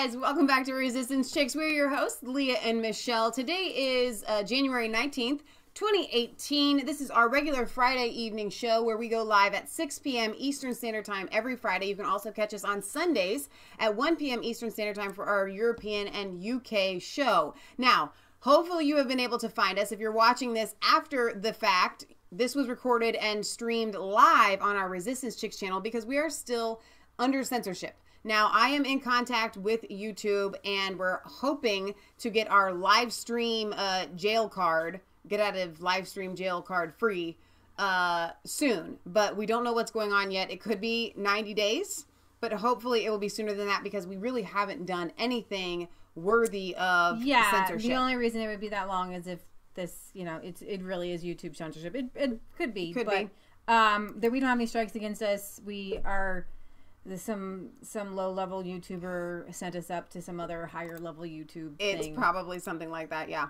guys, welcome back to Resistance Chicks. We're your hosts, Leah and Michelle. Today is January 19th, 2018. This is our regular Friday evening show where we go live at 6 p.m. Eastern Standard Time every Friday. You can also catch us on Sundays at 1 p.m. Eastern Standard Time for our European and UK show. Now, hopefully you have been able to find us. If you're watching this after the fact, this was recorded and streamed live on our Resistance Chicks channel because we are still under censorship. Now, I am in contact with YouTube, and we're hoping to get our live stream jail card, get out of live stream jail card free soon. But we don't know what's going on yet. It could be 90 days, but hopefully it will be sooner than that because we really haven't done anything worthy of censorship. The only reason it would be that long is if this, you know, it really is YouTube censorship. It could be. But we don't have any strikes against us. We are... Some low-level YouTuber sent us up to some other higher-level YouTube thing. It's probably something like that, yeah.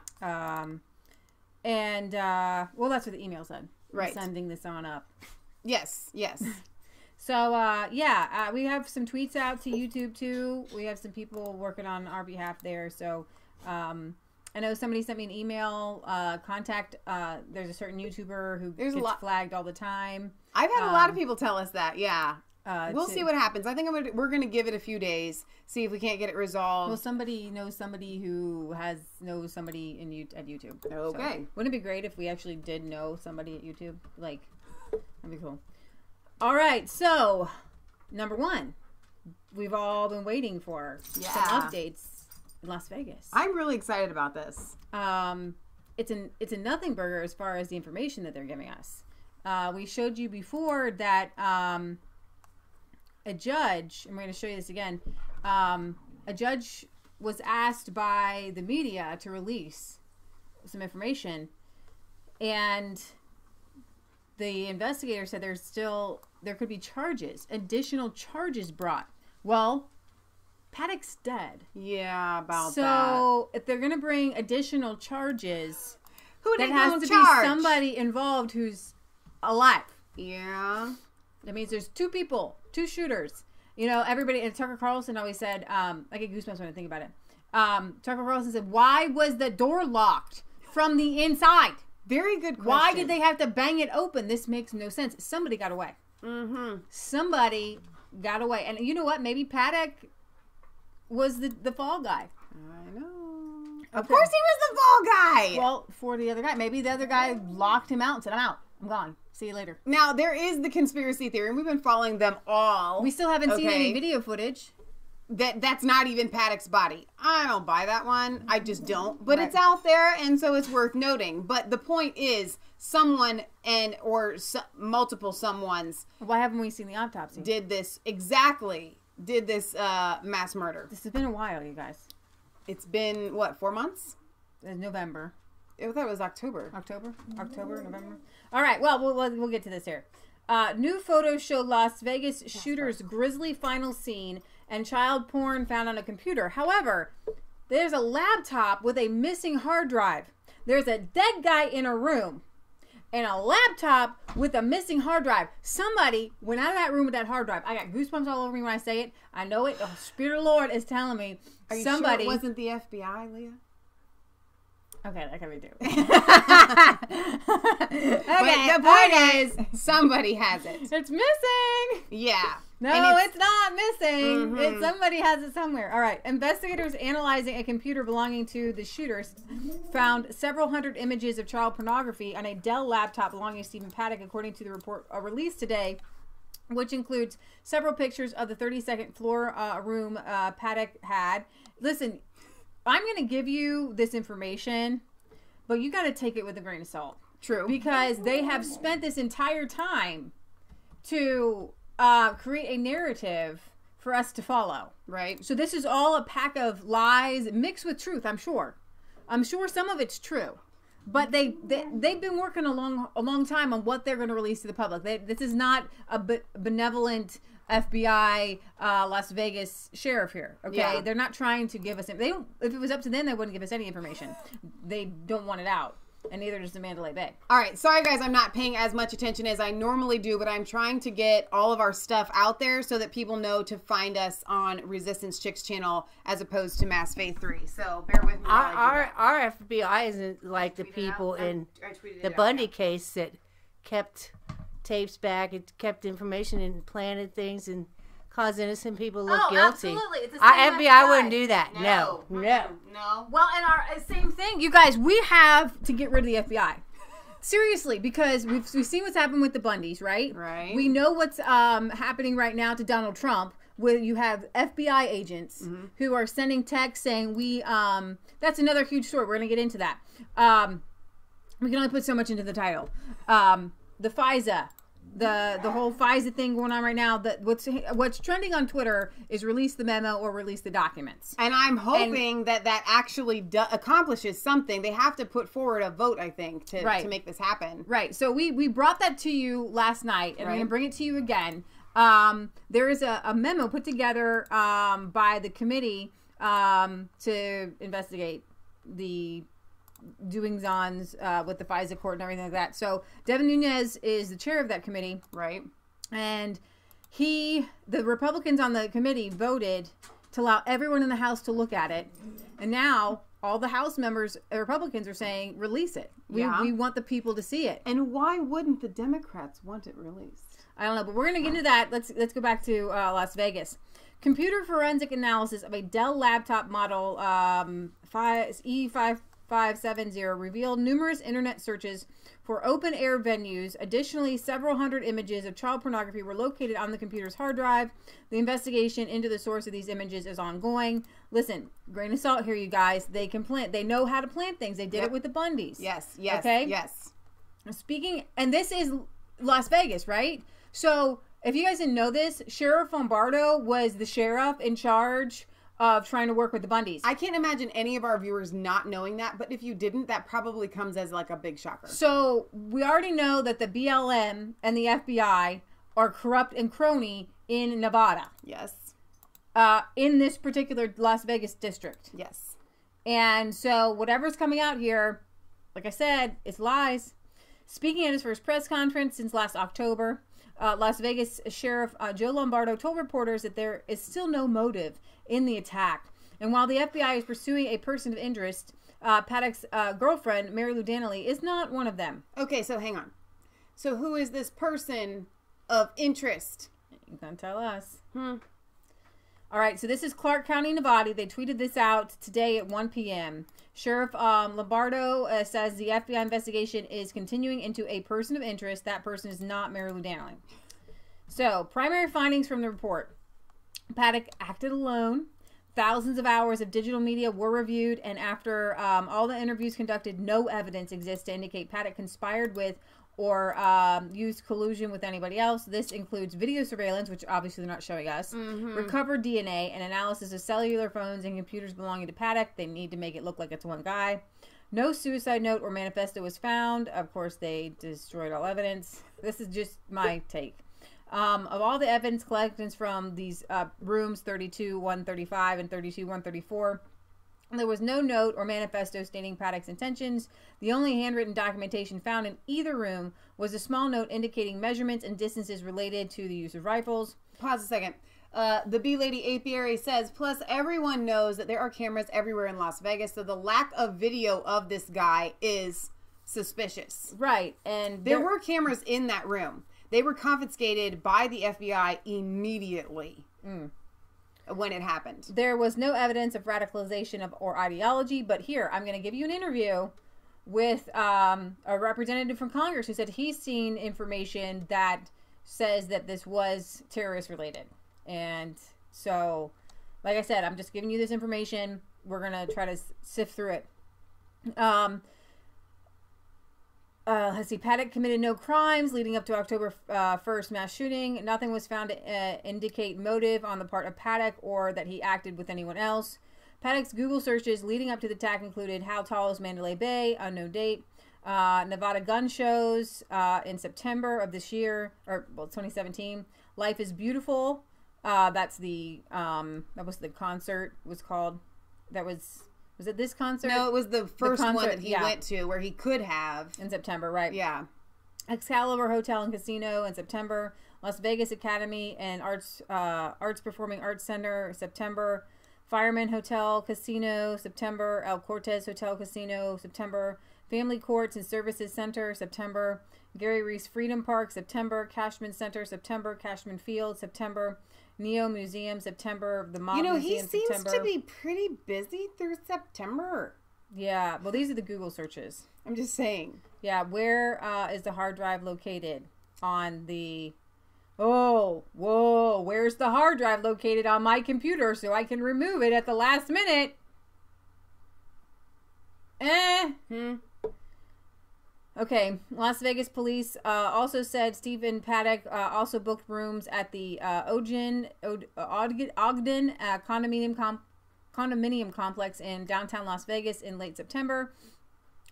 Well, that's what the email said. Right. I'm sending this on up. Yes, yes. So, we have some tweets out to YouTube, too. We have some people working on our behalf there. So, I know somebody sent me an email, there's a certain YouTuber who gets flagged all the time. I've had a lot of people tell us that, yeah. We'll see what happens. I think we're going to give it a few days, see if we can't get it resolved. Well, somebody knows somebody who knows somebody at YouTube. Okay. So, wouldn't it be great if we actually did know somebody at YouTube? Like, that'd be cool. All right, so number one, we've all been waiting for some updates in Las Vegas. I'm really excited about this. It's a nothing burger as far as the information that they're giving us. We showed you before that. A judge, and we're going to show you this again, a judge was asked by the media to release some information, and the investigator said there could be additional charges brought. Well, Paddock's dead. Yeah, about that. So if they're going to bring additional charges, that has to be somebody involved who's alive. Yeah. That means there's two shooters. You know, everybody, and Tucker Carlson always said, I get goosebumps when I think about it. Tucker Carlson said, why was the door locked from the inside? Very good question. Why did they have to bang it open? This makes no sense. Somebody got away. Mm-hmm. Somebody got away. And you know what? Maybe Paddock was the fall guy. I know. Of course he was the fall guy. Well, for the other guy. Maybe the other guy locked him out and said, I'm out. I'm gone. See you later. Now, there is the conspiracy theory, and we've been following them all. We still haven't seen any video footage. That's not even Paddock's body. I don't buy that one. I just don't. But it's out there, and so it's worth noting. But the point is, someone multiple someones... Why haven't we seen the autopsy? Did this mass murder. This has been a while, you guys. It's been, what, 4 months? It's November. I thought it was October. October, November. All right. Well, we'll get to this here. New photos show Las Vegas shooter's grisly final scene and child porn found on a computer. However, there's a laptop with a missing hard drive. There's a dead guy in a room and a laptop with a missing hard drive. Somebody went out of that room with that hard drive. I got goosebumps all over me when I say it. I know it. The Spirit of the Lord is telling me. Are you sure it wasn't the FBI, Leah? Okay, that can be do. Okay, the point is, somebody has it. It's missing. Yeah. No, it's not missing. Mm-hmm. Somebody has it somewhere. All right. Investigators analyzing a computer belonging to the shooters found several hundred images of child pornography on a Dell laptop belonging to Stephen Paddock, according to the report released today, which includes several pictures of the 32nd floor room Paddock had. Listen, I'm going to give you this information, but you got to take it with a grain of salt. True. Because they have spent this entire time to create a narrative for us to follow. Right. So this is all a pack of lies mixed with truth, I'm sure. I'm sure some of it's true. But they've been working a long time on what they're going to release to the public. This is not a benevolent FBI Las Vegas sheriff here. Okay, yeah. They're not trying to give us. If it was up to them, they wouldn't give us any information. They don't want it out. and neither does the Mandalay Bay. All right, sorry guys, I'm not paying as much attention as I normally do, but I'm trying to get all of our stuff out there so that people know to find us on Resistance Chicks channel as opposed to Mass Faith 3. So bear with me. Our FBI isn't like the people in the Bundy case that kept tapes back and kept information and planted things and caused innocent people to look guilty. Absolutely. It's the Our same FBI wouldn't do that. No. Well, and our same thing, you guys. We have to get rid of the FBI. Seriously, because we've seen what's happened with the Bundys, right? Right. We know what's happening right now to Donald Trump. Where you have FBI agents who are sending texts saying that's another huge story. We're going to get into that. We can only put so much into the title. The FISA, the whole FISA thing going on right now. That what's trending on Twitter is release the memo or release the documents. And I'm hoping that actually accomplishes something. They have to put forward a vote, I think, to make this happen. Right. So we brought that to you last night, and we're going to bring it to you again. There is a memo put together by the committee to investigate the doings-ons with the FISA court and everything like that. So Devin Nunes is the chair of that committee. Right. And the Republicans on the committee voted to allow everyone in the House to look at it. And now all the House members, Republicans, are saying, release it. We want the people to see it. And why wouldn't the Democrats want it released? I don't know, but we're going to get into that. Let's go back to Las Vegas. Computer forensic analysis of a Dell laptop model E5570 revealed numerous internet searches for open-air venues. Additionally, several hundred images of child pornography were located on the computer's hard drive. The investigation into the source of these images is ongoing. Listen, grain of salt here, you guys. They can plant. They know how to plant things. They did it with the Bundys. Yes. Okay? Yes. And this is Las Vegas, right? So, if you guys didn't know this, Sheriff Lombardo was the sheriff in charge of trying to work with the Bundys. I can't imagine any of our viewers not knowing that, but if you didn't, that probably comes as like a big shocker. So, we already know that the BLM and the FBI are corrupt and crony in Nevada. Yes. In this particular Las Vegas district. Yes. And so, whatever's coming out here, like I said, it's lies. Speaking at his first press conference since last October, Las Vegas Sheriff Joe Lombardo told reporters that there is still no motive in the attack. And while the FBI is pursuing a person of interest, Paddock's girlfriend, Mary Lou Danley, is not one of them. Okay, so hang on. So who is this person of interest? You can tell us. All right, so this is Clark County, Nevada. They tweeted this out today at 1 p.m. Sheriff Lombardo says the FBI investigation is continuing into a person of interest. That person is not Mary Lou Danley. So, primary findings from the report. Paddock acted alone. Thousands of hours of digital media were reviewed, and after all the interviews conducted, no evidence exists to indicate Paddock conspired with or used collusion with anybody else. This includes video surveillance, which obviously they're not showing us, recovered DNA, and analysis of cellular phones and computers belonging to Paddock. They need to make it look like it's one guy. No suicide note or manifesto was found. Of course, they destroyed all evidence. This is just my take. Of all the evidence collected from these rooms 32-135 and 32-134, there was no note or manifesto stating Paddock's intentions. The only handwritten documentation found in either room was a small note indicating measurements and distances related to the use of rifles. Pause a second. The B-Lady Apiary says, plus everyone knows that there are cameras everywhere in Las Vegas, so the lack of video of this guy is suspicious. Right. And there were cameras in that room. They were confiscated by the FBI immediately. When it happened. There was no evidence of radicalization or ideology, but here, I'm going to give you an interview with a representative from Congress who said he's seen information that says that this was terrorist related. And so, like I said, I'm just giving you this information. We're going to try to sift through it. Let's see. Paddock committed no crimes leading up to October 1st mass shooting. Nothing was found to indicate motive on the part of Paddock or that he acted with anyone else. Paddock's Google searches leading up to the attack included how tall is Mandalay Bay, unknown date, Nevada gun shows in September of this year, or well, 2017. Life is Beautiful. That's the that was the concert was called. That was Was it this concert? No, it was the first one concert, that he went to where he could have. In September, right. Yeah. Excalibur Hotel and Casino in September. Las Vegas Academy and Arts Performing Arts Center, September. Fireman Hotel Casino, September. El Cortez Hotel Casino, September. Family Courts and Services Center, September. Gary Reese Freedom Park, September. Cashman Center, September. Cashman Field, September. Neo Museum, September. The Mob Museum, he seems September. to be pretty busy through September. Yeah, well, these are the Google searches. I'm just saying. Yeah, where is the hard drive located on the... Oh, whoa, where's the hard drive located on my computer so I can remove it at the last minute? Okay, Las Vegas police also said Stephen Paddock also booked rooms at the Ogden condominium complex in downtown Las Vegas in late September,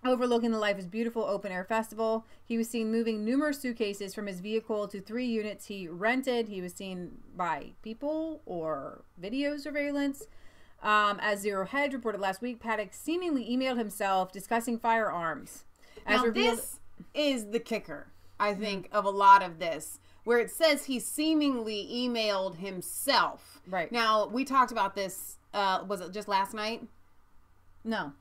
overlooking the Life is Beautiful open air festival. He was seen moving numerous suitcases from his vehicle to 3 units he rented. He was seen by people or video surveillance. As Zero Hedge reported last week, Paddock seemingly emailed himself discussing firearms. Now, this is the kicker, I think, of a lot of this, where it says he seemingly emailed himself. Right. Now, we talked about this, was it just last night? No,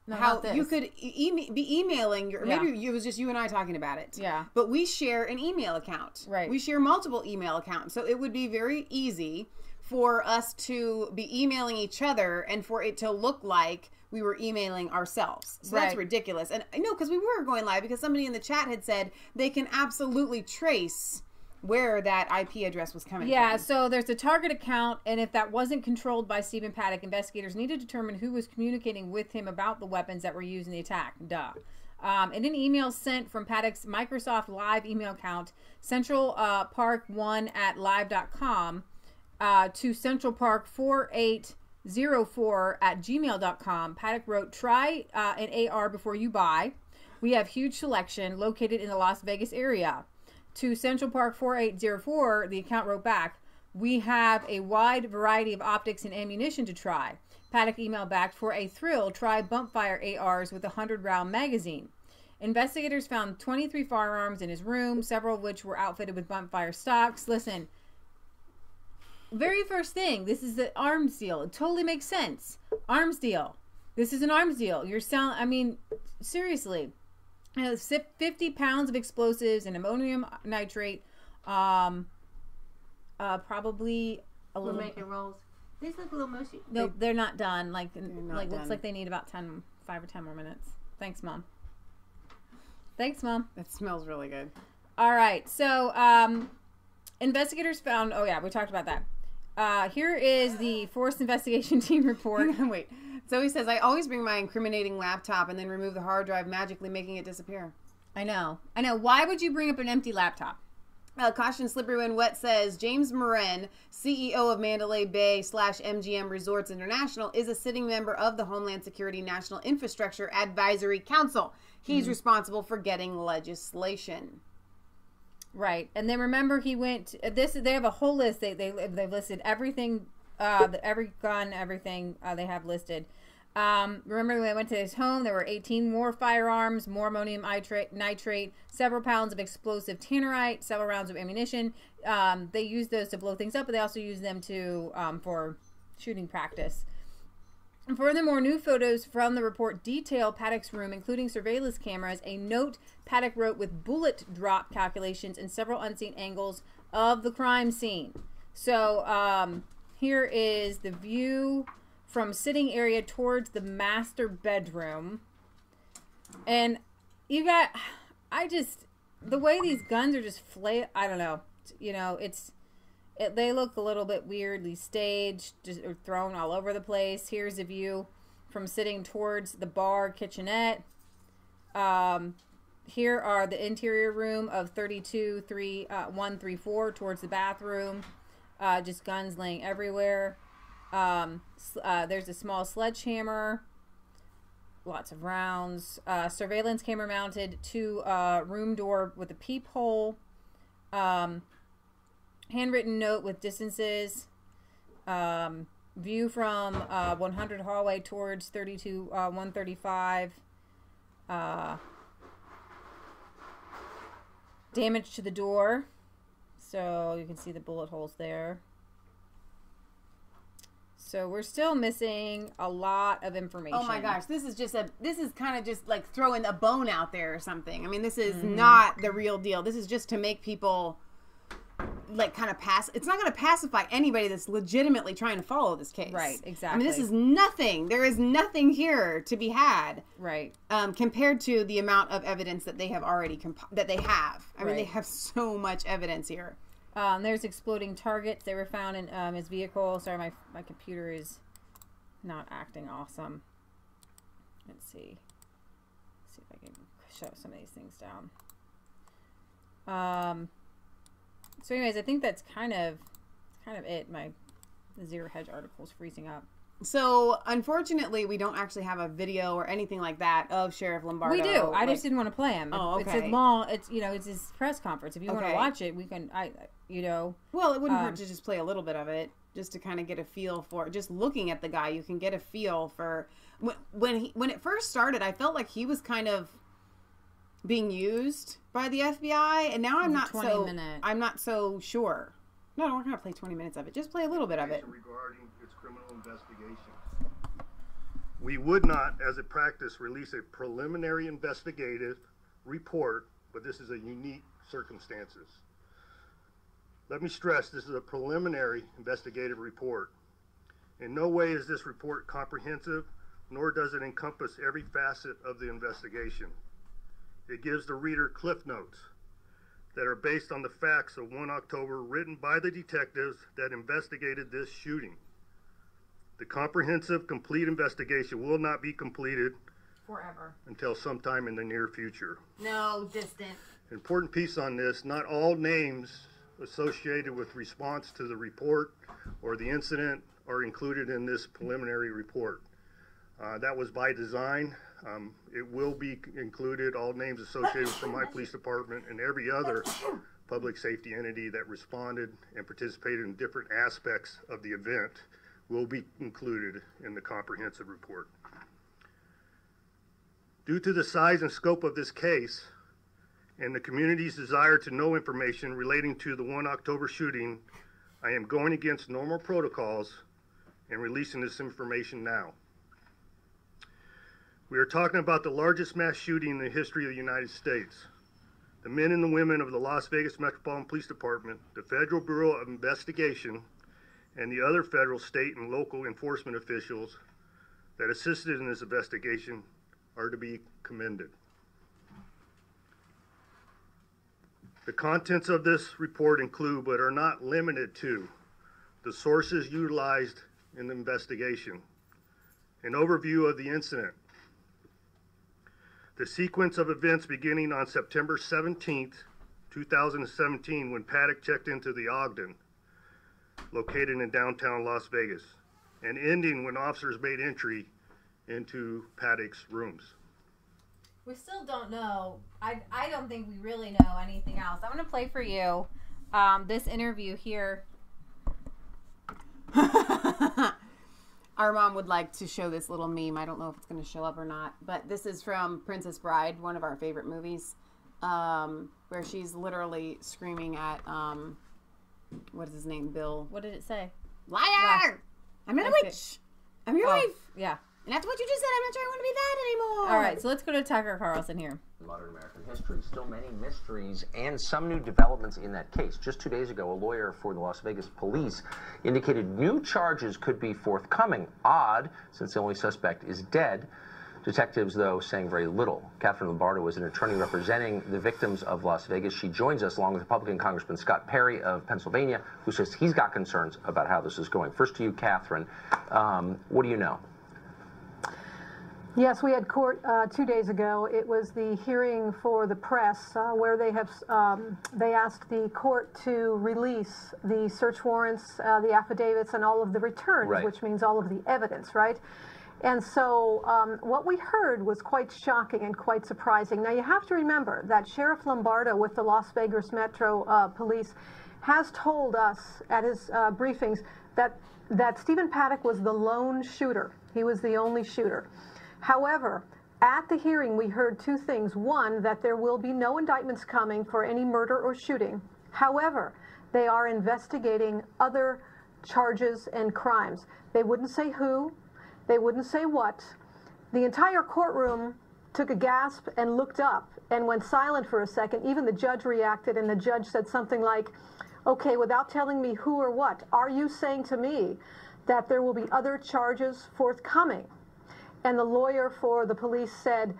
how not this. you could be emailing your, maybe it was just you and I talking about it. Yeah. But we share an email account. Right. We share multiple email accounts. So it would be very easy for us to be emailing each other and for it to look like we were emailing ourselves. So that's ridiculous. And I know, because we were going live because somebody in the chat had said they can absolutely trace where that IP address was coming from. Yeah, so there's a target account, and if that wasn't controlled by Stephen Paddock, investigators need to determine who was communicating with him about the weapons that were used in the attack. Duh. In an email sent from Paddock's Microsoft Live email account, centralpark1@live.com, to centralpark4804@gmail.com, Paddock wrote, "Try an AR before you buy. We have huge selection located in the Las Vegas area." To Central Park 4804, the account wrote back, "We have a wide variety of optics and ammunition to try." Paddock emailed back, "For a thrill, try bumpfire ARs with a 100-round magazine." Investigators found 23 firearms in his room, several of which were outfitted with bumpfire stocks. Listen, very first thing, this is the arms deal. It totally makes sense. Arms deal. This is an arms deal. You're selling, I mean, seriously. 50 pounds of explosives and ammonium nitrate. Probably a little. We're making rolls. These look a little mushy. No, they're not done. Looks done. like they need about 5 or 10 more minutes. Thanks, Mom. Thanks, Mom. That smells really good. All right. So, investigators found. Oh yeah, we talked about that. Here is the Force Investigation Team report. Wait. Zoe says, "I always bring my incriminating laptop and then remove the hard drive, magically making it disappear." I know. Why would you bring up an empty laptop? Caution Slippery When Wet says, James Moran, CEO of Mandalay Bay /MGM Resorts International, is a sitting member of the Homeland Security National Infrastructure Advisory Council. He's responsible for getting legislation. Right. And then remember, he went, they have a whole list. They've listed everything, every gun, everything they have listed. Remember when I went to his home, there were 18 more firearms, more ammonium nitrate, several pounds of explosive tannerite, several rounds of ammunition. They use those to blow things up, but they also use them for shooting practice. And furthermore, new photos from the report detail Paddock's room, including surveillance cameras, a note Paddock wrote with bullet drop calculations, and several unseen angles of the crime scene. So here is the view from sitting area towards the master bedroom. And you got, the way these guns are just I don't know. They look a little bit weirdly staged, just thrown all over the place. Here's a view from sitting towards the bar kitchenette. Here are the interior room of 134 towards the bathroom. Just guns laying everywhere. There's a small sledgehammer. Lots of rounds. Surveillance camera mounted to room door with a peephole. Handwritten note with distances. View from 100 hallway towards 135. Damage to the door. So you can see the bullet holes there. So we're still missing a lot of information. Oh my gosh, this is kind of just like throwing a bone out there or something. I mean, this is not the real deal. This is just to make people like kind of it's not going to pacify anybody that's legitimately trying to follow this case. Right, exactly. I mean, this is nothing. There is nothing here to be had. Right. Compared to the amount of evidence that they have already I mean, they have so much evidence here. There's exploding targets. They were found in his vehicle. Sorry, my computer is not acting awesome. Let's see. Let's see if I can show some of these things down. So anyways, I think that's kind of it. The Zero Hedge article is freezing up. So, unfortunately, we don't actually have a video or anything like that of Sheriff Lombardo. We do. I just didn't want to play him. Oh, okay. It's his press conference. If you want to watch it, we can, Well, it wouldn't hurt to just play a little bit of it, just to kind of get a feel for, just looking at the guy, you can get a feel for, when it first started, I felt like he was kind of being used by the FBI, and now I'm not so sure. No, we're going to play 20 minutes of it. Just play a little bit of it. Regarding its criminal investigation. We would not, as a practice, release a preliminary investigative report, but this is a unique circumstances. Let me stress, this is a preliminary investigative report. In no way is this report comprehensive, nor does it encompass every facet of the investigation. It gives the reader cliff notes that are based on the facts of 1 October written by the detectives that investigated this shooting. The comprehensive, complete investigation will not be completed forever until sometime in the near future. No, distant. Important piece on this, not all names associated with response to the report or the incident are included in this preliminary report. That was by design. It will be included, all names associated from my police department and every other public safety entity that responded and participated in different aspects of the event will be included in the comprehensive report. Due to the size and scope of this case and the community's desire to know information relating to the 1 October shooting, I am going against normal protocols and releasing this information now. We are talking about the largest mass shooting in the history of the United States. The men and the women of the Las Vegas Metropolitan Police Department, the Federal Bureau of Investigation, and the other federal, state, and local enforcement officials that assisted in this investigation are to be commended. The contents of this report include, but are not limited to, the sources utilized in the investigation, an overview of the incident, the sequence of events beginning on September 17th, 2017, when Paddock checked into the Ogden, located in downtown Las Vegas, and ending when officers made entry into Paddock's rooms. We still don't know. I don't think we really know anything else. I'm going to play for you this interview here. Our mom would like to show this little meme. I don't know if it's going to show up or not, but this is from Princess Bride, one of our favorite movies, where she's literally screaming at, what is his name, Bill? What did it say? Liar! I'm not a witch. I'm your wife. Yeah. And after what you just said, I'm not sure I want to be that anymore. All right, so let's go to Tucker Carlson here. Modern American history, still many mysteries and some new developments in that case. Just 2 days ago, a lawyer for the Las Vegas police indicated new charges could be forthcoming. Odd, since the only suspect is dead. Detectives, though, saying very little. Catherine Lombardo is an attorney representing the victims of Las Vegas. She joins us along with Republican Congressman Scott Perry of Pennsylvania, who says he's got concerns about how this is going. First to you, Catherine. What do you know? Yes, we had court 2 days ago. It was the hearing for the press where they asked the court to release the search warrants, the affidavits, and all of the returns, right, which means all of the evidence, right? And so what we heard was quite shocking and quite surprising. Now, you have to remember that Sheriff Lombardo with the Las Vegas Metro Police has told us at his briefings that Stephen Paddock was the lone shooter. He was the only shooter. However, at the hearing, we heard two things. One, that there will be no indictments coming for any murder or shooting. However, they are investigating other charges and crimes. They wouldn't say who, they wouldn't say what. The entire courtroom took a gasp and looked up and went silent for a second. Even the judge reacted, and the judge said something like, okay, without telling me who or what, are you saying to me that there will be other charges forthcoming? And the lawyer for the police said,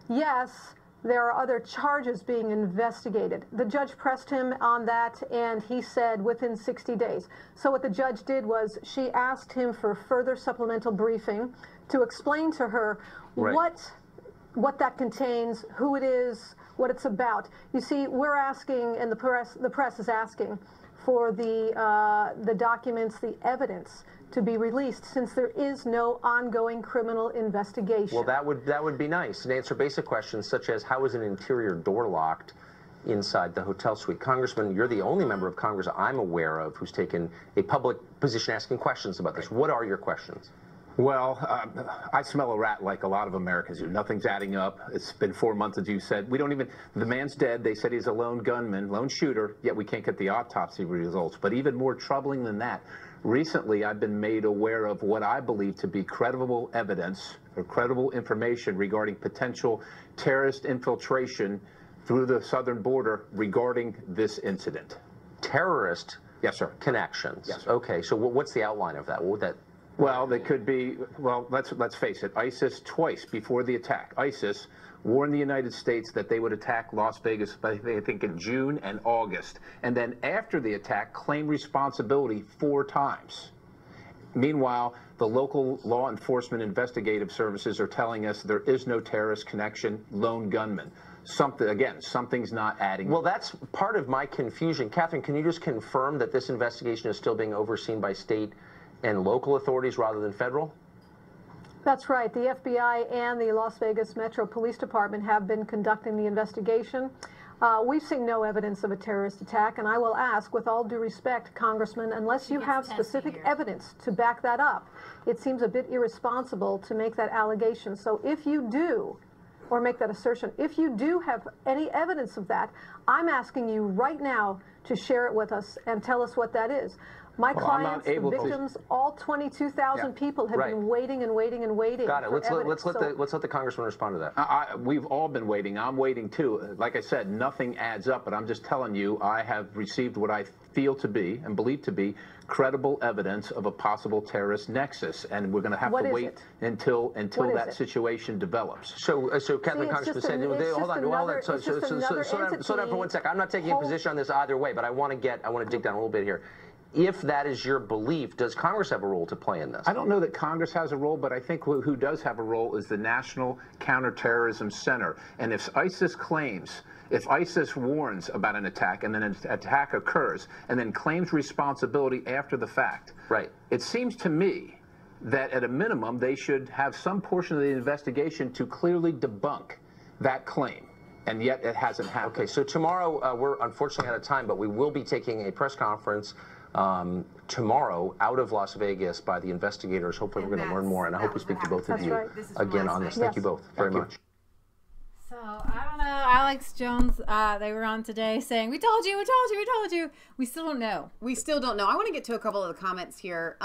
yes, there are other charges being investigated. The judge pressed him on that, and he said within 60 days. So what the judge did was she asked him for further supplemental briefing to explain to her what that contains, who it is, what it's about. You see, we're asking, and the press is asking for the documents, the evidence to be released, since there is no ongoing criminal investigation. Well, that would be nice. And answer basic questions such as, how is an interior door locked inside the hotel suite? Congressman, you're the only member of Congress I'm aware of who's taken a public position asking questions about this. What are your questions? Well, I smell a rat like a lot of Americans do. Nothing's adding up. It's been 4 months, as you said. We don't even, the man's dead. They said he's a lone gunman, lone shooter, yet we can't get the autopsy results. But even more troubling than that, recently I've been made aware of what I believe to be credible evidence or credible information regarding potential terrorist infiltration through the southern border regarding this incident. Terrorist Yes, sir. Connections? Yes, sir. Okay, so what's the outline of that? What would that... Well, they could be, well, let's face it, ISIS twice before the attack. ISIS warned the United States that they would attack Las Vegas, I think in June and August. And then after the attack, claimed responsibility 4 times. Meanwhile, the local law enforcement investigative services are telling us there is no terrorist connection, lone gunman. Something's not adding. Well, that's part of my confusion. Catherine, can you just confirm that this investigation is still being overseen by state and local authorities rather than federal? That's right. The FBI and the Las Vegas Metro Police Department have been conducting the investigation. We've seen no evidence of a terrorist attack, and I will ask, with all due respect, Congressman, unless you have specific evidence to back that up, it seems a bit irresponsible to make that allegation. So if you do, or make that assertion, if you do have any evidence of that, I'm asking you right now to share it with us and tell us what that is. My clients, the victims, all 22,000 people have been waiting and waiting and waiting. Got it. Let's let the congressman respond to that. We've all been waiting. I'm waiting too. Like I said, nothing adds up, but I'm just telling you, I have received what I feel to be and believe to be credible evidence of a possible terrorist nexus, and we're going to have to wait until that situation develops. So Catherine, Congressman said, hold on. Slow down for 1 second. I'm not taking a position on this either way, but I want to dig down a little bit here. If that is your belief, does Congress have a role to play in this? I don't know that Congress has a role, but I think who does have a role is the National Counterterrorism Center. And if ISIS warns about an attack and then an attack occurs and then claims responsibility after the fact, it seems to me that at a minimum they should have some portion of the investigation to clearly debunk that claim. And yet it hasn't happened. Okay, so tomorrow, we're unfortunately out of time, but we will be taking a press conference tomorrow out of Las Vegas by the investigators. Hopefully we're going to learn more, and I hope we speak to both of you again on this. Thank you both very much. So, I don't know, Alex Jones, they were on today saying, we told you. We still don't know. I want to get to a couple of the comments here.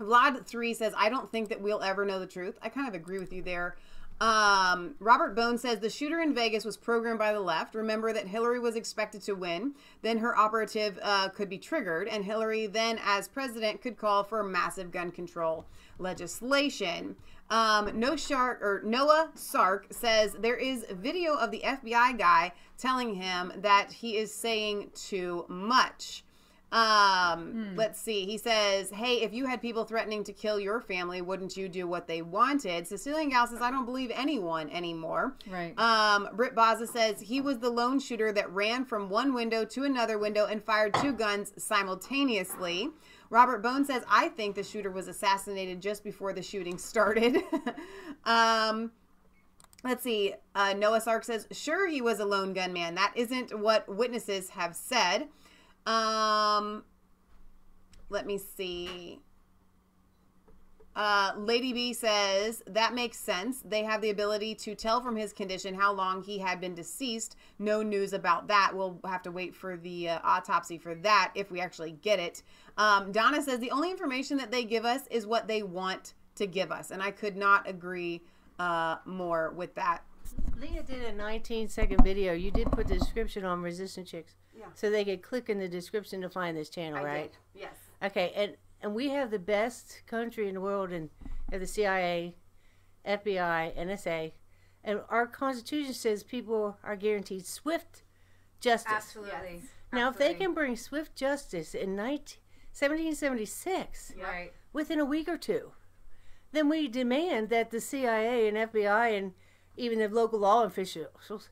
Vlad3 says, I don't think that we'll ever know the truth. I kind of agree with you there. Robert Bone says the shooter in Vegas was programmed by the left. Remember that Hillary was expected to win. Then her operative could be triggered, and Hillary then, as president, could call for massive gun control legislation. Noah Sark says there is video of the FBI guy telling him that he is saying too much. Let's see. He says, hey, if you had people threatening to kill your family, wouldn't you do what they wanted? Sicilian Gal says, I don't believe anyone anymore. Right. Britt Baza says he was the lone shooter that ran from one window to another window and fired 2 guns simultaneously. Robert Bone says, I think the shooter was assassinated just before the shooting started. Let's see. Noah Sark says, sure, he was a lone gunman. That isn't what witnesses have said. let me see. Lady B says, that makes sense. They have the ability to tell from his condition how long he had been deceased. No news about that. We'll have to wait for the autopsy for that if we actually get it. Donna says, the only information that they give us is what they want to give us. And I could not agree more with that. Leah did a 19-second video. You did put the description on Resistant Chicks. Yeah. So they could click in the description to find this channel, right? Did. Yes. Okay, and we have the best country in the world in the CIA, FBI, NSA, and our Constitution says people are guaranteed swift justice. Absolutely. Yes. Now, if they can bring swift justice in 1776, right, within a week or two, then we demand that the CIA and FBI and even the local law officials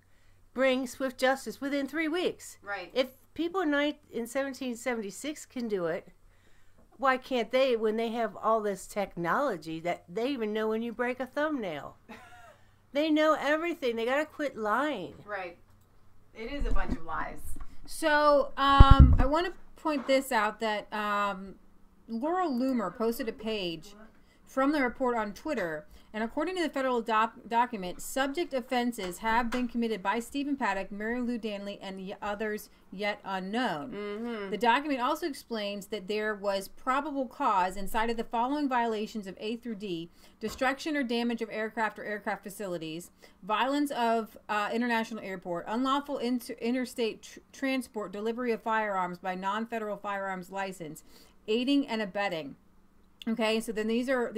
bring swift justice within 3 weeks. Right. If people in 1776 can do it, why can't they when they have all this technology that they even know when you break a thumbnail? They know everything. They got to quit lying. Right. It is a bunch of lies. So, I want to point this out that Laura Loomer posted a page from the report on Twitter, and according to the federal document, subject offenses have been committed by Stephen Paddock, Mary Lou Danley, and others yet unknown. Mm-hmm. The document also explains that there was probable cause and cited the following violations of A through D: destruction or damage of aircraft or aircraft facilities, violence of international airport, unlawful interstate transport, delivery of firearms by non-federal firearms license, aiding and abetting. Okay, so then these are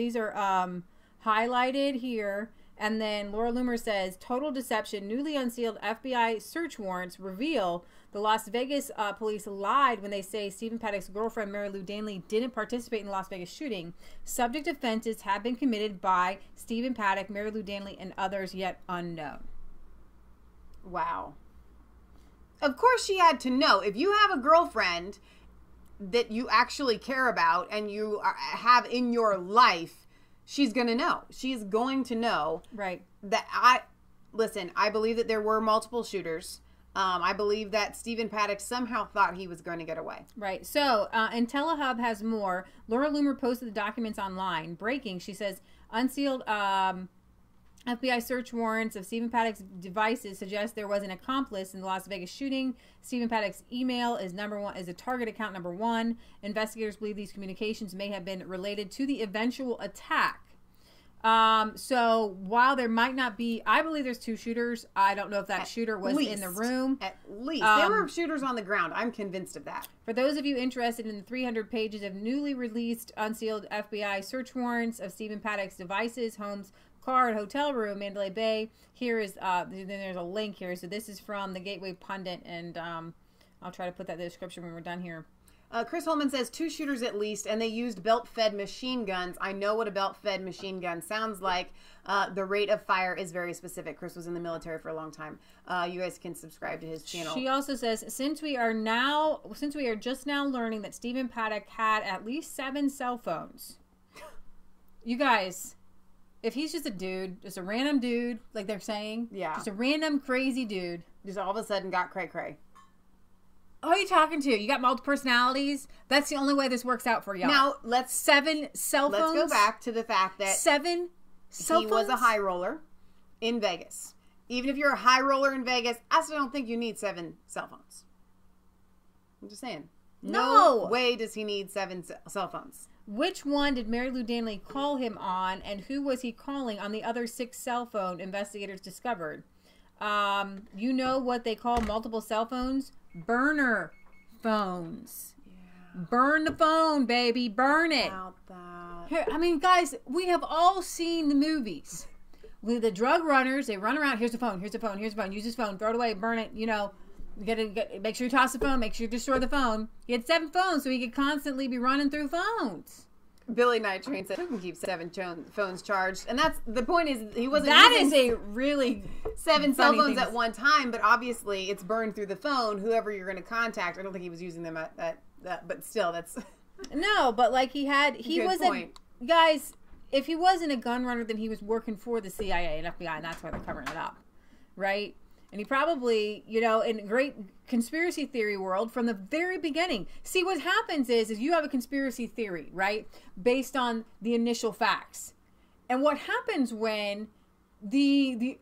highlighted here, and then Laura Loomer says total deception. Newly unsealed FBI search warrants reveal the Las Vegas police lied when they say Stephen Paddock's girlfriend Mary Lou Danley didn't participate in the Las Vegas shooting. Subject offenses have been committed by Stephen Paddock, Mary Lou Danley, and others yet unknown. Wow. Of course she had to know. If you have a girlfriend that you actually care about and you have in your life, she's going to know. She's going to know. Right. That I believe that there were multiple shooters. I believe that Stephen Paddock somehow thought he was going to get away. Right. So, IntelliHub has more. Laura Loomer posted the documents online. Breaking, she says, unsealed FBI search warrants of Stephen Paddock's devices suggest there was an accomplice in the Las Vegas shooting. Stephen Paddock's email is a target account number 1. Investigators believe these communications may have been related to the eventual attack. So while there might not be, I believe there's 2 shooters. I don't know if that shooter was in the room. At least. There were shooters on the ground. I'm convinced of that. For those of you interested in the 300 pages of newly released unsealed FBI search warrants of Stephen Paddock's devices, homes, car, and hotel room, Mandalay Bay, here is, then there's a link here. So this is from the Gateway Pundit, and I'll try to put that in the description when we're done here. Chris Holman says 2 shooters at least, and they used belt-fed machine guns. I know what a belt-fed machine gun sounds like. The rate of fire is very specific. Chris was in the military for a long time. You guys can subscribe to his channel. She also says, since we are just now learning that Stephen Paddock had at least 7 cell phones. You guys, if he's just a dude, just a random dude, like they're saying, just a random crazy dude, just all of a sudden got cray-cray. Who are you talking to? You got multiple personalities? That's the only way this works out for y'all. Now, 7 cell phones? Let's go back to the fact that 7 cell phones? He was a high roller in Vegas. Even if you're a high roller in Vegas, I still don't think you need 7 cell phones. I'm just saying. No way does he need 7 cell phones. Which one did Mary Lou Danley call him on, and who was he calling on the other 6 cell phone investigators discovered? You know what they call multiple cell phones? Burner phones. Yeah. Burn the phone, baby. Burn it. About that. Here, I mean, guys, we have all seen the movies. With the drug runners, they run around. Here's the phone. Here's the phone. Here's the phone. Use this phone. Throw it away. Burn it. You know, make sure you toss the phone. Make sure you destroy the phone. He had 7 phones, so he could constantly be running through phones. Billy Night Train said, who can keep 7 phones charged? And that's the point, is he wasn't That is a really 7 cell phones at one time, but obviously it's burned through the phone, whoever you're going to contact. I don't think he was using them at that, but still, that's... No, but like he wasn't... Guys, if he wasn't a gun runner, then he was working for the CIA and FBI, and that's why they're covering it up, right? And he probably, you know, in a great conspiracy theory world from the very beginning. See, what happens is you have a conspiracy theory, right? Based on the initial facts. And what happens when the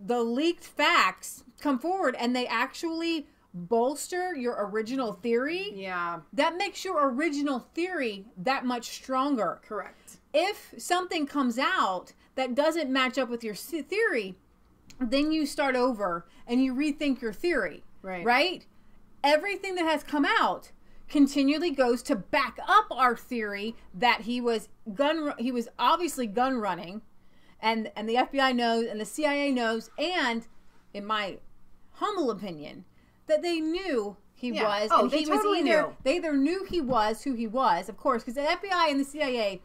leaked facts come forward and they actually bolster your original theory? Yeah. That makes your original theory that much stronger. Correct. If something comes out that doesn't match up with your theory, then you start over and you rethink your theory. Right? Everything that has come out continually goes to back up our theory that he was obviously gun running, and the FBI knows and the CIA knows, and in my humble opinion, that they knew he was. Oh, and they he totally was either knew. they either knew he was who he was, of course, because the FBI and the CIA,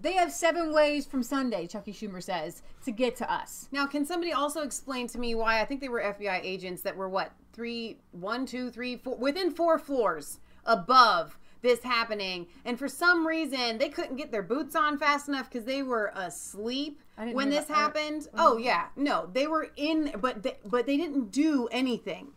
they have 7 ways from Sunday, Chucky Schumer says, to get to us. Now, can somebody also explain to me why I think they were FBI agents that were what, 1, 2, 3, 4, within 4 floors above this happening, and for some reason they couldn't get their boots on fast enough because they were asleep when this happened. Oh yeah, no, they were in, but they didn't do anything.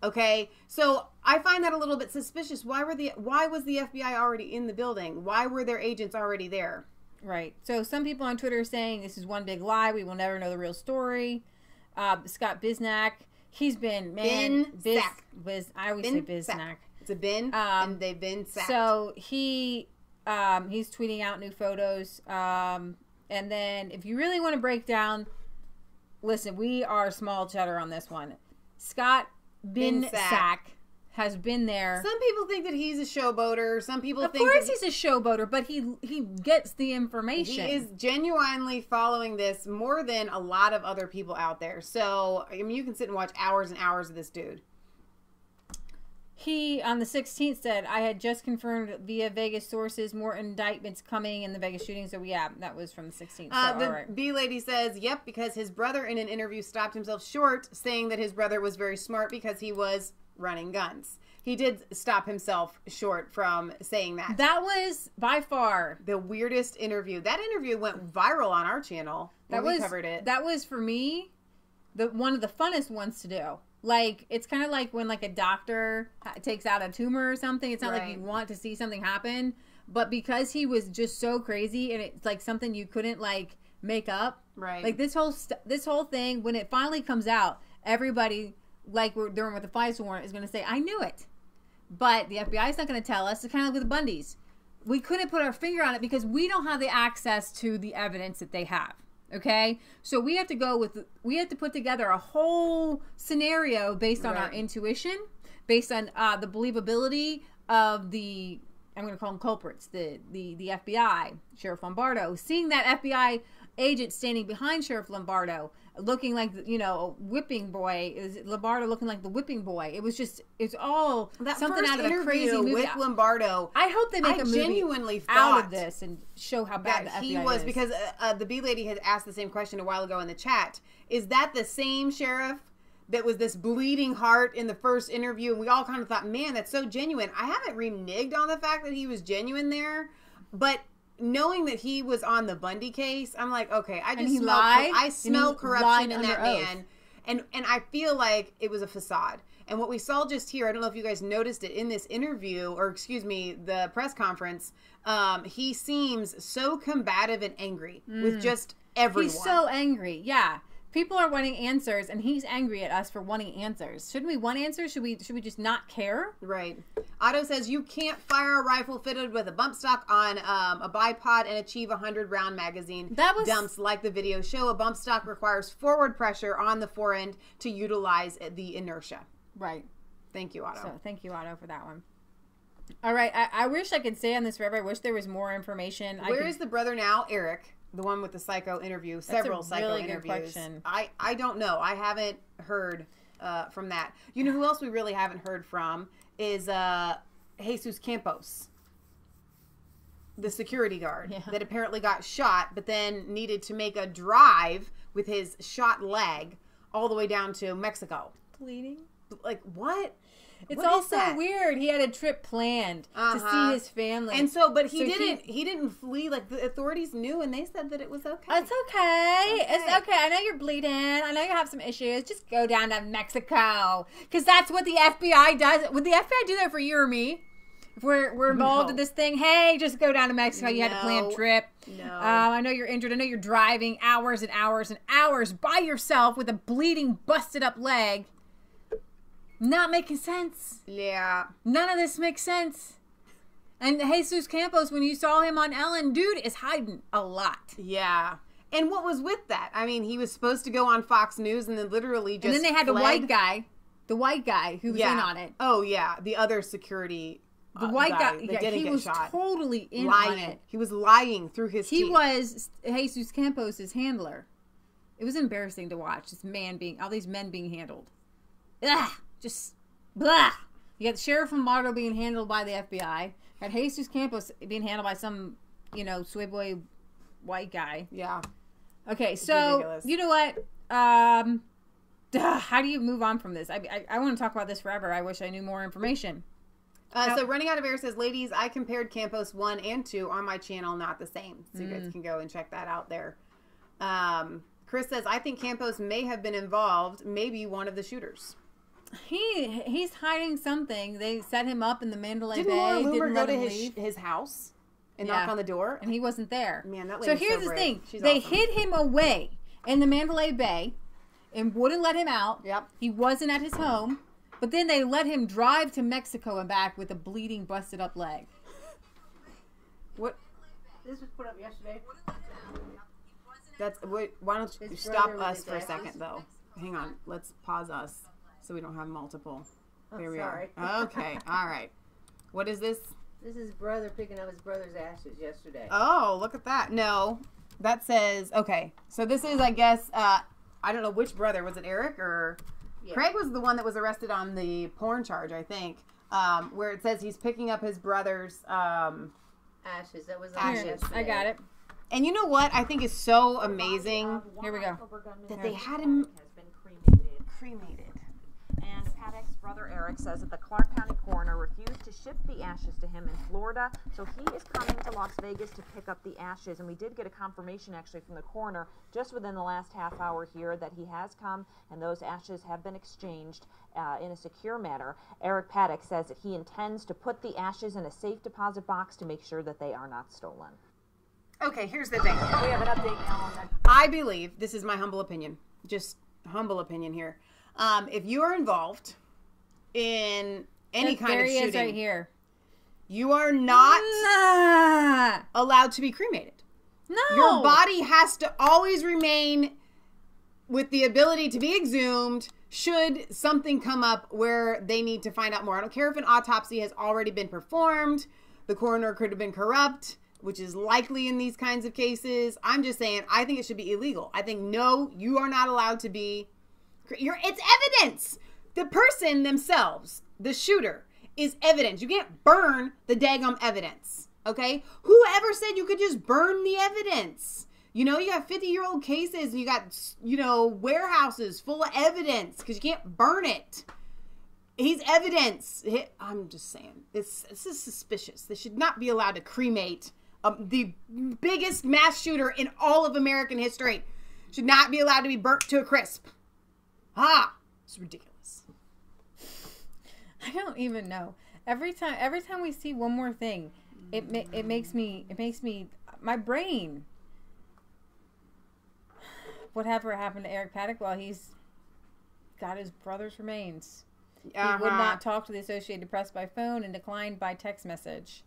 Okay, so I find that a little bit suspicious. Why was the FBI already in the building? Why were their agents already there? Right. So some people on Twitter are saying this is one big lie. We will never know the real story. Scott Bisnack, he's been I always say Bisnack. It's a bin, and they've been sacked. So he's tweeting out new photos. And then if you really want to break down, listen, we are small cheddar on this one. Scott Bisnack has been there. Some people think that he's a showboater. Some people think... Of course he's a showboater, but he gets the information. He is genuinely following this more than a lot of other people out there. So, I mean, you can sit and watch hours and hours of this dude. He, on the 16th, said, I had just confirmed via Vegas sources more indictments coming in the Vegas shooting. So, yeah, that was from the 16th. So, the all right. B-lady says, yep, because his brother in an interview stopped himself short, saying that his brother was very smart because he was running guns. He did stop himself short from saying that. That was, by far, the weirdest interview. That interview went viral on our channel when we covered it. That was, for me, one of the funnest ones to do. Like, it's kind of like when, like, a doctor takes out a tumor or something. It's not like you want to see something happen. But because he was just so crazy and it's, like, something you couldn't, like, make up. Right. Like, this whole thing, when it finally comes out, everybody, like we're doing with the FISA warrant, is going to say, I knew it. But the FBI is not going to tell us. It's kind of like with the Bundys. We couldn't put our finger on it because we don't have the access to the evidence that they have. Okay, so we have to put together a whole scenario based on our intuition, based on the believability of the, I'm going to call them culprits, the FBI, Sheriff Lombardo, seeing that FBI agent standing behind Sheriff Lombardo, looking like, you know, a whipping boy. Is Lombardo looking like the whipping boy? It was just, it's all that something out of a crazy movie with Lombardo. I hope they make a movie genuinely out of this and show how bad the FBI was is. Because the B lady had asked the same question a while ago in the chat. Is that the same sheriff that was this bleeding heart in the first interview? And we all kind of thought, man, that's so genuine. I haven't reneged on the fact that he was genuine there, but knowing that he was on the Bundy case, I'm like, okay, I smell corruption in that man. And I feel like it was a facade. And what we saw just here, I don't know if you guys noticed it in this interview, or excuse me, the press conference, he seems so combative and angry with just everyone. He's so angry, yeah. People are wanting answers, and he's angry at us for wanting answers. Shouldn't we want answers? Should we just not care? Right. Otto says you can't fire a rifle fitted with a bump stock on a bipod and achieve a 100-round magazine. That was dumps like the video show. A bump stock requires forward pressure on the forend to utilize the inertia. Right. Thank you, Otto. So thank you, Otto, for that one. All right. I wish I could stay on this forever. I wish there was more information. Where is the brother now, Eric? The one with the psycho interview, several psycho interviews. Good question. I don't know. I haven't heard from that. You know who else we really haven't heard from is Jesus Campos, the security guard that apparently got shot, but then needed to make a drive with his shot leg all the way down to Mexico. Bleeding. like what? It's What is also that? weird. He had a trip planned to see his family. And so, but he didn't flee. Like, the authorities knew, and they said that it was okay. It's okay. It's okay. I know you're bleeding. I know you have some issues. Just go down to Mexico. Because that's what the FBI does. Would the FBI do that for you or me? If we're involved in this thing, hey, just go down to Mexico. You had a planned trip. No. I know you're injured. I know you're driving hours and hours and hours by yourself with a bleeding, busted up leg. Not making sense. Yeah. None of this makes sense. And Jesus Campos, when you saw him on Ellen, dude is hiding a lot. Yeah. And what was with that? I mean, he was supposed to go on Fox News and then literally just And then they had the white guy who was in on it. Oh, yeah. The other security The white guy, that didn't he get was shot. totally in lying. on it. He was lying through his teeth. He was Jesus Campos' handler. It was embarrassing to watch all these men being handled. Ugh, just blah. You got the sheriff from Lombardo being handled by the FBI. Got Jesus Campos being handled by some, sway boy white guy. Yeah. Okay, It's so ridiculous. you know what? How do you move on from this? I want to talk about this forever. I wish I knew more information. So Running Out of Air says, ladies, I compared Campos 1 and 2 on my channel, not the same. So you guys can go and check that out there. Chris says, I think Campos may have been involved, maybe one of the shooters. He's hiding something. They set him up in the Mandalay Didn't Laura Bay. Loomer Didn't go let to him leave. his house and knock on the door? And he wasn't there. Man, that So lady's here's so the brave. thing. She's They awesome. hid him away in the Mandalay Bay and wouldn't let him out. Yep. He wasn't at his home. But then they let him drive to Mexico and back with a bleeding, busted up leg. What? This was put up yesterday. Why don't you His stop brother with us his for a ashes. second, though? Hang on. Let's pause us so we don't have multiple. There we sorry. are. Okay. All right. What is this? This is brother picking up his brother's ashes yesterday. Oh, look at that. No. That says, okay. So this is, I guess, I don't know which brother. Was it Eric or... Yeah. Craig was the one that was arrested on the porn charge, I think, where it says he's picking up his brother's Ashes. That was on ashes. yesterday. I got it. And you know what I think is so amazing? Here we go. That they had him has been cremated. cremated. And Paddock's brother Eric says that the Clark County coroner refused to ship the ashes to him in Florida, so he is coming to Las Vegas to pick up the ashes. And we did get a confirmation actually from the coroner just within the last half hour here that he has come and those ashes have been exchanged in a secure manner. Eric Paddock says that he intends to put the ashes in a safe deposit box to make sure that they are not stolen. Okay, here's the thing. We have an update now on that. I believe, this is my humble opinion, just humble opinion here. If you are involved in any kind there of he is shooting, right here. you are not Nah. allowed to be cremated. No. Your body has to always remain with the ability to be exhumed should something come up where they need to find out more. I don't care if an autopsy has already been performed. The coroner could have been corrupt, which is likely in these kinds of cases. I'm just saying, I think it should be illegal. I think, no, you are not allowed to be... It's evidence. The person themselves, the shooter, is evidence. You can't burn the daggum evidence, okay? Whoever said you could just burn the evidence? You know, you got 50-year-old cases, and you got, warehouses full of evidence because you can't burn it. He's evidence. I'm just saying, this is suspicious. They should not be allowed to cremate the biggest mass shooter in all of American history. Should not be allowed to be burnt to a crisp. It's ridiculous. I don't even know. Every time we see one more thing, it makes me my brain. Whatever happened to Eric Paddock? Well, he's got his brother's remains. He would not talk to the Associated Press by phone and declined by text message.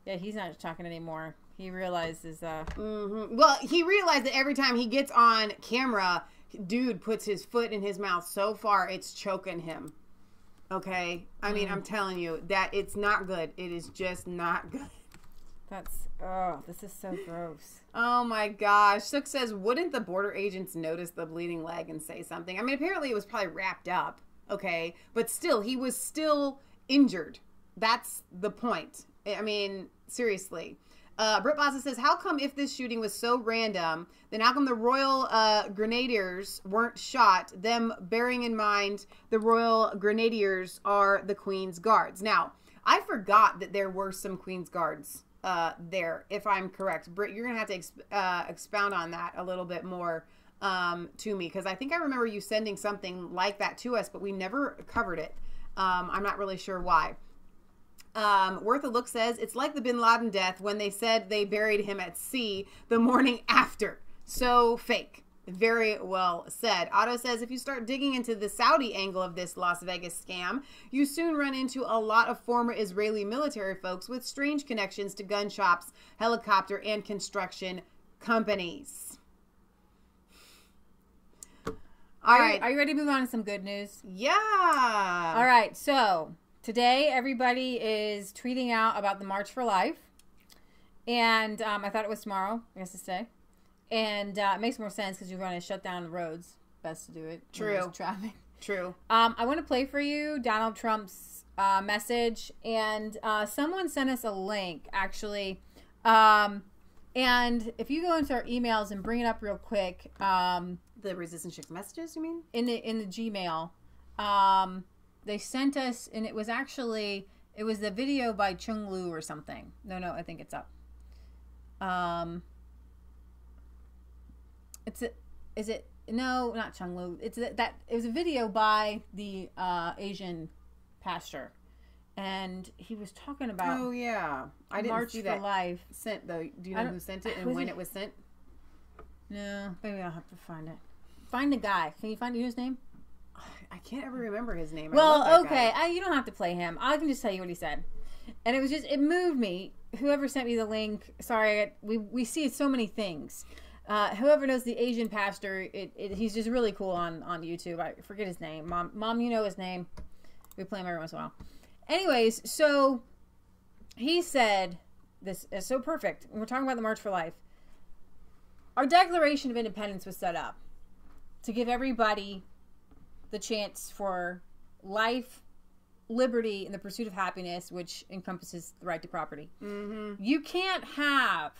Yeah, he's not talking anymore. He realizes. Well, he realized that every time he gets on camera, dude puts his foot in his mouth so far it's choking him. Okay? I mean, I'm telling you that it's not good. It is just not good. This is so gross. Oh my gosh. Sook says, wouldn't the border agents notice the bleeding leg and say something? I mean, apparently it was probably wrapped up. Okay? But still, he was still injured. That's the point. I mean, seriously. Britt Baza says, how come if this shooting was so random, then how come the Royal Grenadiers weren't shot, them bearing in mind the Royal Grenadiers are the Queen's Guards? Now, I forgot that there were some Queen's Guards there, if I'm correct. Britt, you're going to have to expound on that a little bit more to me, because I think I remember you sending something like that to us, but we never covered it. I'm not really sure why. Worth a Look says, it's like the Bin Laden death when they said they buried him at sea the morning after. So fake. Very well said. Otto says, if you start digging into the Saudi angle of this Las Vegas scam, you soon run into a lot of former Israeli military folks with strange connections to gun shops, helicopter, and construction companies. All right. Are you ready to move on to some good news? Yeah. All right. So today, everybody is tweeting out about the March for Life. And I thought it was tomorrow. I guess it's today. And it makes more sense because you're going to shut down the roads. Best to do it. True. Traffic. True. I want to play for you Donald Trump's message. And someone sent us a link, actually. And if you go into our emails and bring it up real quick. The Resistance Chicks messages, you mean? In the Gmail. They sent us, and it was the video by Chung Lu or something. No, I think it's up. No, not Chung Lu. It was a video by the Asian pastor, and he was talking about. Oh yeah, I didn't March see that for Life. Sent though. Do you know who sent it and when it was sent? No, maybe I'll have to find it. Find the guy. Can you find his name? I can't ever remember his name. Well, okay. You don't have to play him. I can just tell you what he said. And it moved me. Whoever sent me the link, sorry, we see so many things. Whoever knows the Asian pastor, he's just really cool on YouTube. I forget his name. Mom, you know his name. We play him every once in a while. Anyways, so he said, this is so perfect. We're talking about the March for Life. Our Declaration of Independence was set up to give everybody the chance for life, liberty, and the pursuit of happiness, which encompasses the right to property. Mm-hmm. You can't have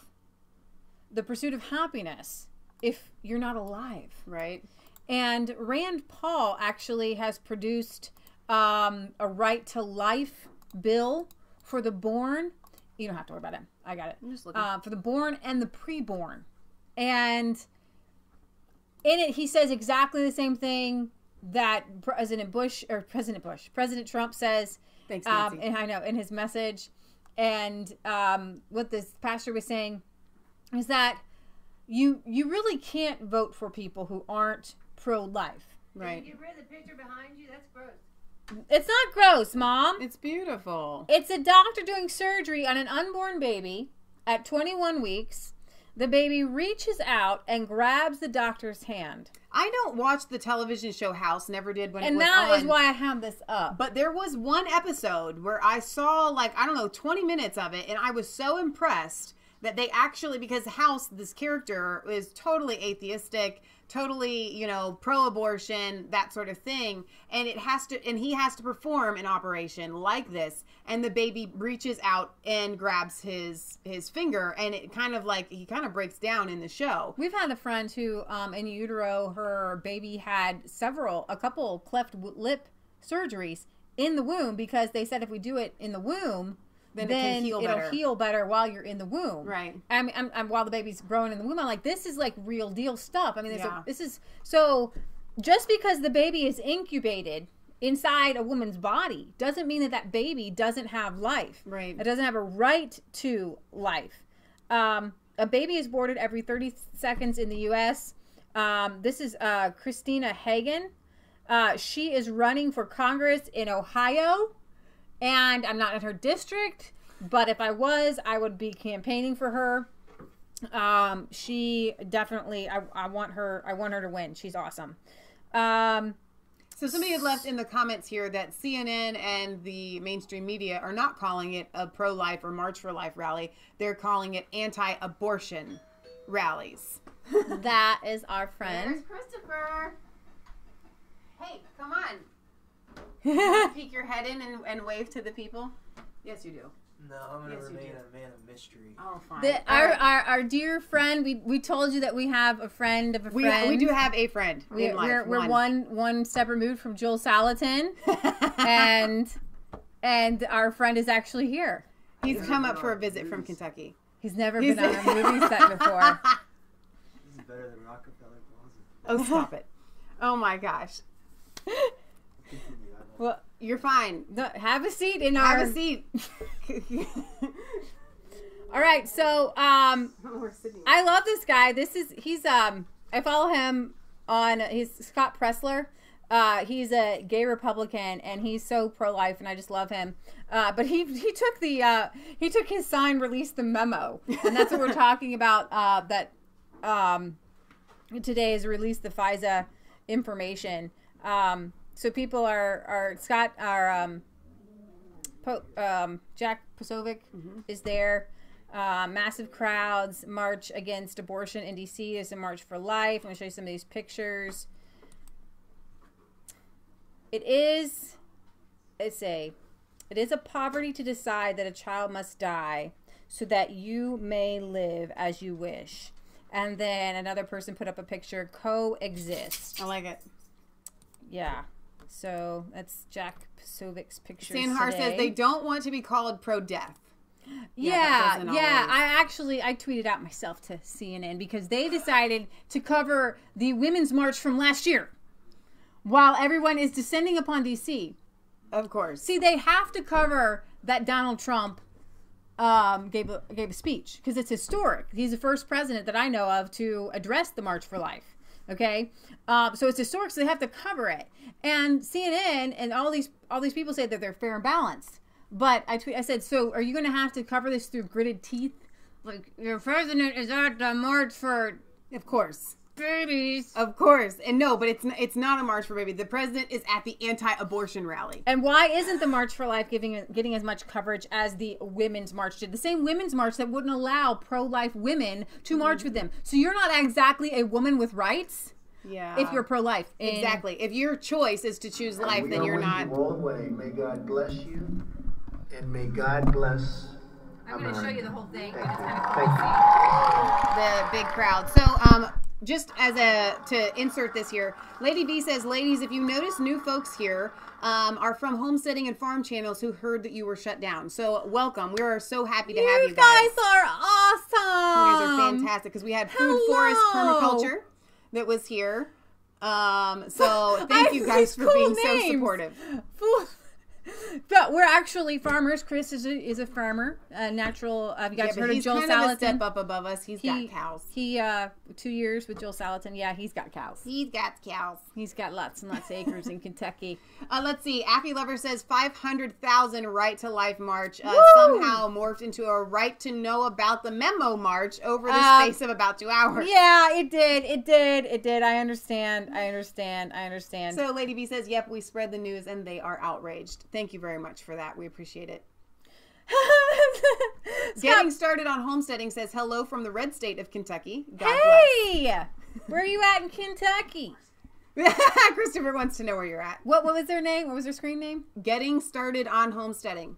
the pursuit of happiness if you're not alive. Right. And Rand Paul actually has produced a right to life bill for the born. You don't have to worry about it. I got it. I'm just looking. For the born and the preborn. And in it, he says exactly the same thing that President Trump says. Thanks, Nancy. And I know in his message. And what this pastor was saying is that you really can't vote for people who aren't pro-life. Right. Can you get rid of the picture behind you? That's gross. It's not gross, Mom. It's beautiful. It's a doctor doing surgery on an unborn baby at 21 weeks. The baby reaches out and grabs the doctor's hand. I don't watch the television show House, never did when it was on. And that is why I have this up. But there was one episode where I saw 20 minutes of it, and I was so impressed that they actually, because House, this character, is totally atheistic, totally, pro-abortion, that sort of thing, and he has to perform an operation like this, and the baby reaches out and grabs his finger, and he kind of breaks down in the show. We've had a friend who, in utero, her baby had a couple cleft lip surgeries in the womb, because they said if we do it in the womb, then it'll heal better while you're in the womb. Right. I'm while the baby's growing in the womb, I'm like, this is like real deal stuff. I mean, so just because the baby is incubated inside a woman's body doesn't mean that baby doesn't have life. Right. It doesn't have a right to life. A baby is aborted every 30 seconds in the U.S. This is Christina Hagen. She is running for Congress in Ohio. And I'm not in her district, but if I was, I would be campaigning for her. She definitely, I want her to win. She's awesome. So somebody had left in the comments here that CNN and the mainstream media are not calling it a pro-life or March for Life rally. They're calling it anti-abortion rallies. That is our friend. There's Christopher. Hey, come on. Peek your head in and wave to the people. Yes, you do. No, I'm going to remain a man of mystery. Oh, fine. Our dear friend, we told you that we have a friend of a friend. We do have a friend. We're one step removed from Joel Salatin, and our friend is actually here. He's come up for a visit from Kentucky. He's never been on a movie set before. This is better than Rockefeller Plaza. Oh, stop it. Oh, my gosh. Well, you're fine. Have a seat in our... Have a seat. All right, so I love this guy. I follow him on Scott Pressler. He's a gay Republican, and he's so pro-life, and I just love him. But he took his sign, released the memo, and that's what we're talking about. That today is released the FISA information. So people Jack Posobiec is there. Massive crowds march against abortion in DC. There's a March for Life. I'm going to show you some of these pictures. It is a poverty to decide that a child must die so that you may live as you wish. And then another person put up a picture, coexist. I like it. Yeah. So that's Jack Posobiec's picture. Sanhar says they don't want to be called pro-death. Yeah. I tweeted out myself to CNN because they decided to cover the Women's March from last year while everyone is descending upon DC. Of course. See, they have to cover that Donald Trump gave a speech because it's historic. He's the first president that I know of to address the March for Life. Okay, so it's historic, so they have to cover it. And CNN and all these people say that they're fair and balanced. But I said, so are you going to have to cover this through gritted teeth? Like, your president is at the March for, of course, babies. Of course. And no, but it's not a March for Babies. The president is at the anti-abortion rally. And why isn't the March for Life getting as much coverage as the Women's March did? The same Women's March that wouldn't allow pro-life women to march with them. So you're not exactly a woman with rights. Yeah. If you're pro-life. Exactly. If your choice is to choose life, then you're not. All the way. May God bless you, and may God bless. I'm going to show you the whole thing. Thank you. The big crowd. So, just to insert this here, Lady B says, ladies, if you notice, new folks here are from homesteading and farm channels who heard that you were shut down. So welcome. We are so happy to have you guys. You guys are awesome. You guys are fantastic because we had Food Forest Permaculture that was here. So thank you guys for being so supportive. But we're actually farmers. Chris is a farmer, natural. You guys heard of Joel Salatin? He's kind of a step up above us. He's got cows. He 2 years with Joel Salatin. Yeah, he's got cows. He's got cows. He's got lots and lots of acres in Kentucky. Let's see. Affy Lover says 500,000 Right to Life March somehow morphed into a Right to Know About the Memo March over the space of about 2 hours. Yeah, it did. I understand. So Lady B says, yep, we spread the news and they are outraged. Thank you very much for that. We appreciate it. Getting Started on Homesteading says, hello from the red state of Kentucky. God bless. Where are you at in Kentucky? Christopher wants to know where you're at. What was their name? What was their screen name? Getting Started on Homesteading.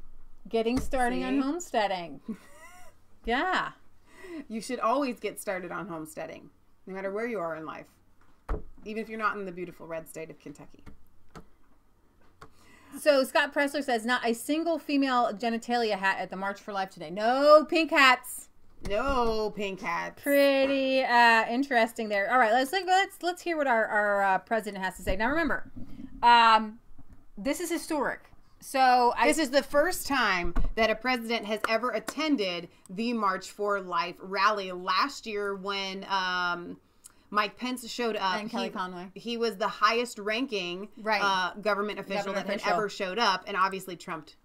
Getting Started on Homesteading. Yeah. You should always get started on homesteading, no matter where you are in life. Even if you're not in the beautiful red state of Kentucky. So Scott Pressler says, not a single female genitalia hat at the March for Life today. No pink hats. No pink hats. Pretty interesting there. All right, let's hear what our president has to say. Now remember, this is historic. So this is the first time that a president has ever attended the March for Life rally. Last year when Mike Pence showed up. And Kelly Conway. He was the highest ranking government official that had ever showed up, and obviously trumped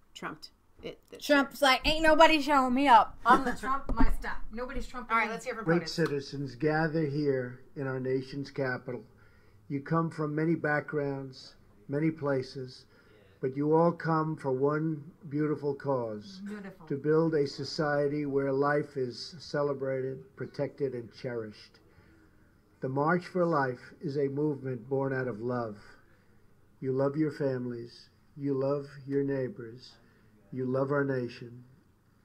it. Trump's like, ain't nobody showing me up. I'm the Trump, my stuff. Nobody's trumping. All right, let's hear from Great citizens gather here in our nation's capital. You come from many backgrounds, many places, but you all come for one beautiful cause. Beautiful. To build a society where life is celebrated, protected, and cherished. The March for Life is a movement born out of love. You love your families. You love your neighbors. You love our nation.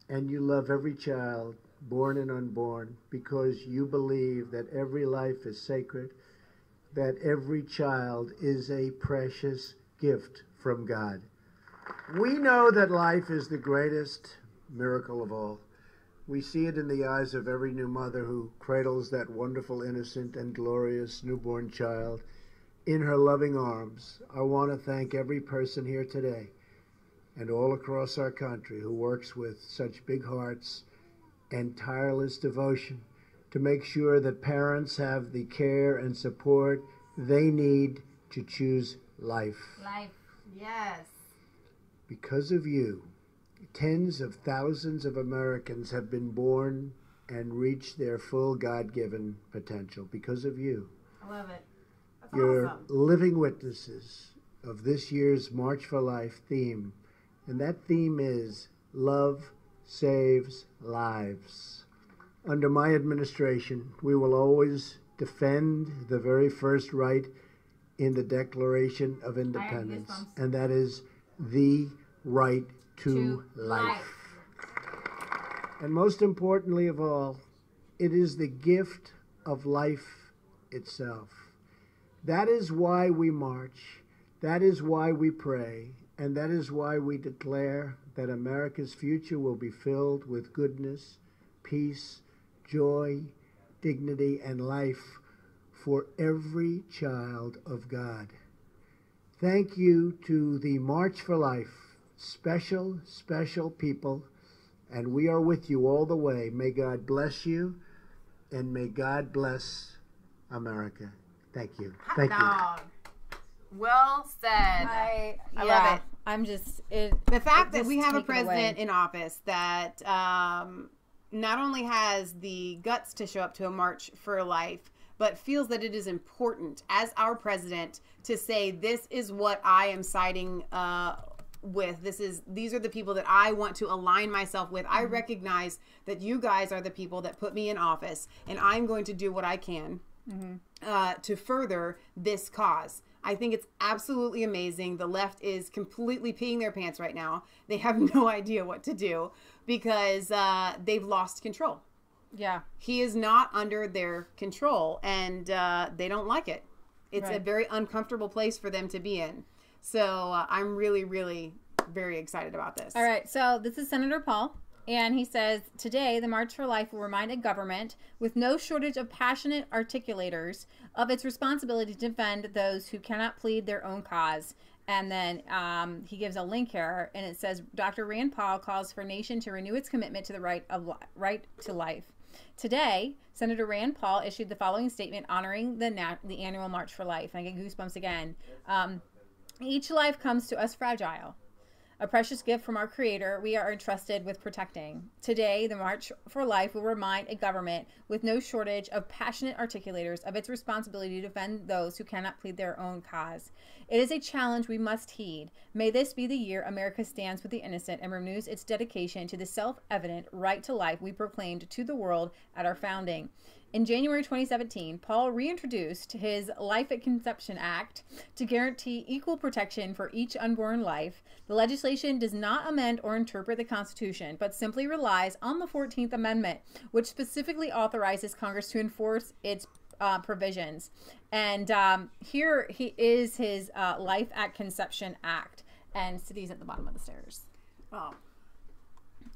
and you love every child, born and unborn, because you believe that every life is sacred, that every child is a precious gift from God. We know that life is the greatest miracle of all. We see it in the eyes of every new mother who cradles that wonderful, innocent, and glorious newborn child in her loving arms. I want to thank every person here today and all across our country who works with such big hearts and tireless devotion to make sure that parents have the care and support they need to choose life. Life, yes. Because of you, tens of thousands of Americans have been born and reached their full God-given potential. Because of you. I love it. That's You're awesome. living witnesses of this year's March for Life theme. And that theme is Love Saves Lives. Under my administration, we will always defend the very first right in the Declaration of Independence, and that is the right to life. And most importantly of all, it is the gift of life itself. That is why we march, that is why we pray, and that is why we declare that America's future will be filled with goodness, peace, joy, dignity, and life for every child of God. Thank you to the March for Life, special, special people, and we are with you all the way. May God bless you, and may God bless America. Thank you. Thank you. Well said. I love it. I'm just the fact that just we have a take it away. president in office that not only has the guts to show up to a March for Life, but feels that it is important as our president to say, this is what I am siding with. These are the people that I want to align myself with. I recognize that you guys are the people that put me in office, and I'm going to do what I can to further this cause. I think it's absolutely amazing. The left is completely peeing their pants right now. They have no idea what to do because they've lost control. Yeah. He is not under their control, and they don't like it. It's a very uncomfortable place for them to be in. So I'm really, really very excited about this. All right. So this is Senator Paul. And he says, today, the March for Life will remind a government with no shortage of passionate articulators of its responsibility to defend those who cannot plead their own cause. And then he gives a link here, and it says, Dr. Rand Paul calls for nation to renew its commitment to the right to life. Today, Senator Rand Paul issued the following statement honoring the annual March for Life. And I get goosebumps again. Each life comes to us fragile. A precious gift from our Creator we are entrusted with protecting. Today, the March for Life will remind a government with no shortage of passionate articulators of its responsibility to defend those who cannot plead their own cause. It is a challenge we must heed. May this be the year America stands with the innocent and renews its dedication to the self-evident right to life we proclaimed to the world at our founding. In January 2017, Paul reintroduced his Life at Conception Act to guarantee equal protection for each unborn life. The legislation does not amend or interpret the Constitution, but simply relies on the 14th Amendment, which specifically authorizes Congress to enforce its provisions. And here he is his Life at Conception Act. And City's at the bottom of the stairs. Oh.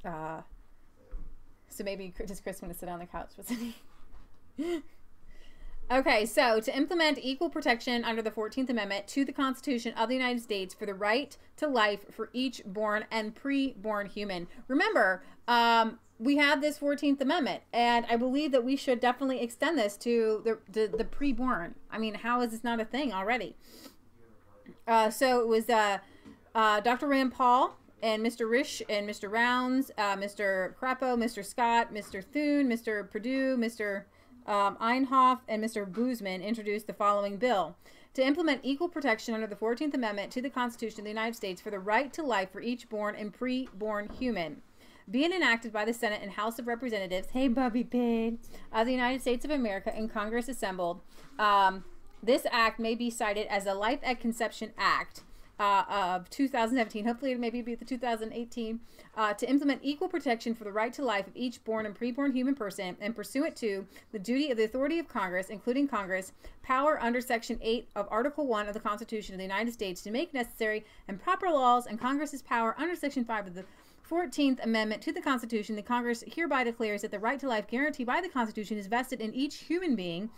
So maybe does Chris want to sit on the couch with City? Okay, so to implement equal protection under the 14th Amendment to the Constitution of the United States for the right to life for each born and pre-born human. Remember, we have this 14th Amendment, and I believe that we should definitely extend this to the pre-born. I mean, how is this not a thing already? So it was Dr. Rand Paul and Mr. Risch and Mr. Rounds, Mr. Crapo, Mr. Scott, Mr. Thune, Mr. Perdue, Mr. Einhoff, and Mr. Boozman introduced the following bill. To implement equal protection under the 14th Amendment to the Constitution of the United States for the right to life for each born and pre-born human. Being enacted by the Senate and House of Representatives, hey Bobby Pig, of the United States of America and Congress assembled, this act may be cited as a Life at Conception Act. of 2017, hopefully maybe be the 2018, to implement equal protection for the right to life of each born and preborn human person, and pursuant to the duty of the authority of Congress, including Congress, power under Section 8 of Article 1 of the Constitution of the United States to make necessary and proper laws, and Congress's power under Section 5 of the 14th Amendment to the Constitution. The Congress hereby declares that the right to life guaranteed by the Constitution is vested in each human being.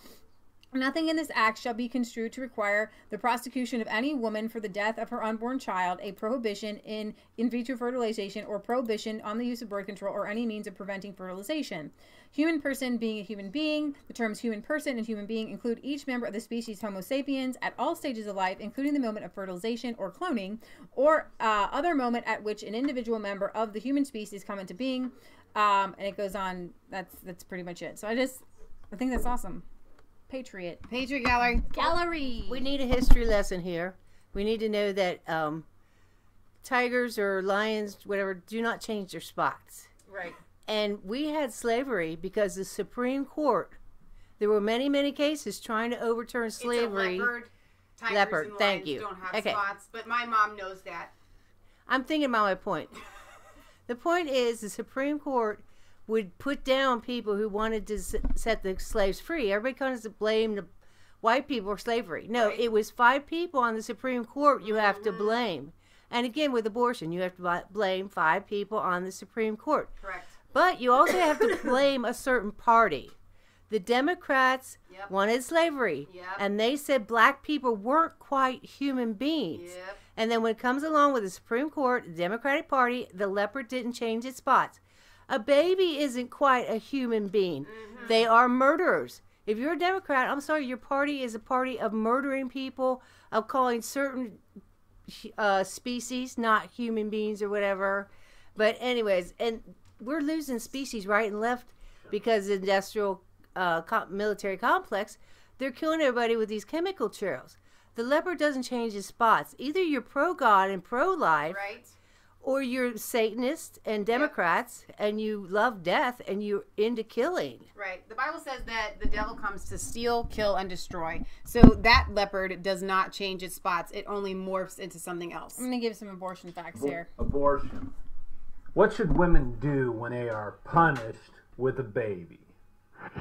Nothing in this act shall be construed to require the prosecution of any woman for the death of her unborn child, a prohibition in vitro fertilization, or prohibition on the use of birth control or any means of preventing fertilization. Human person being a human being. The terms human person and human being include each member of the species Homo sapiens at all stages of life, including the moment of fertilization or cloning, or other moment at which an individual member of the human species come into being. And it goes on. That's pretty much it. So I think that's awesome. Patriot gallery. We need a history lesson here. We need to know that tigers or lions, whatever, do not change their spots. Right. And we had slavery because the Supreme Court, there were many, many cases trying to overturn slavery. It's a leopard. Tigers Leopard, and thank lions you. don't have Okay. spots, but my mom knows that. I'm thinking about my point. The point is the Supreme Court would put down people who wanted to set the slaves free. Everybody comes to blame the white people for slavery. No, Right. it was 5 people on the Supreme Court you have to blame. And again, with abortion, you have to blame 5 people on the Supreme Court. Correct. But you also have to blame a certain party. The Democrats Yep. wanted slavery. Yep. And they said black people weren't quite human beings. Yep. And then when it comes along with the Supreme Court, the Democratic Party, the leopard didn't change its spots. A baby isn't quite a human being. Mm-hmm. They are murderers. If you're a Democrat, I'm sorry, your party is a party of murdering people, of calling certain species not human beings or whatever. But anyways, and we're losing species right and left because the industrial military complex, they're killing everybody with these chemical trails. The leopard doesn't change his spots. Either you're pro-God and pro-life, Right. or you're Satanist and Democrats, and you love death, and you're into killing. Right. The Bible says that the devil comes to steal, kill, and destroy. So that leopard does not change its spots. It only morphs into something else. I'm going to give some abortion facts here. Abortion. What should women do when they are punished with a baby?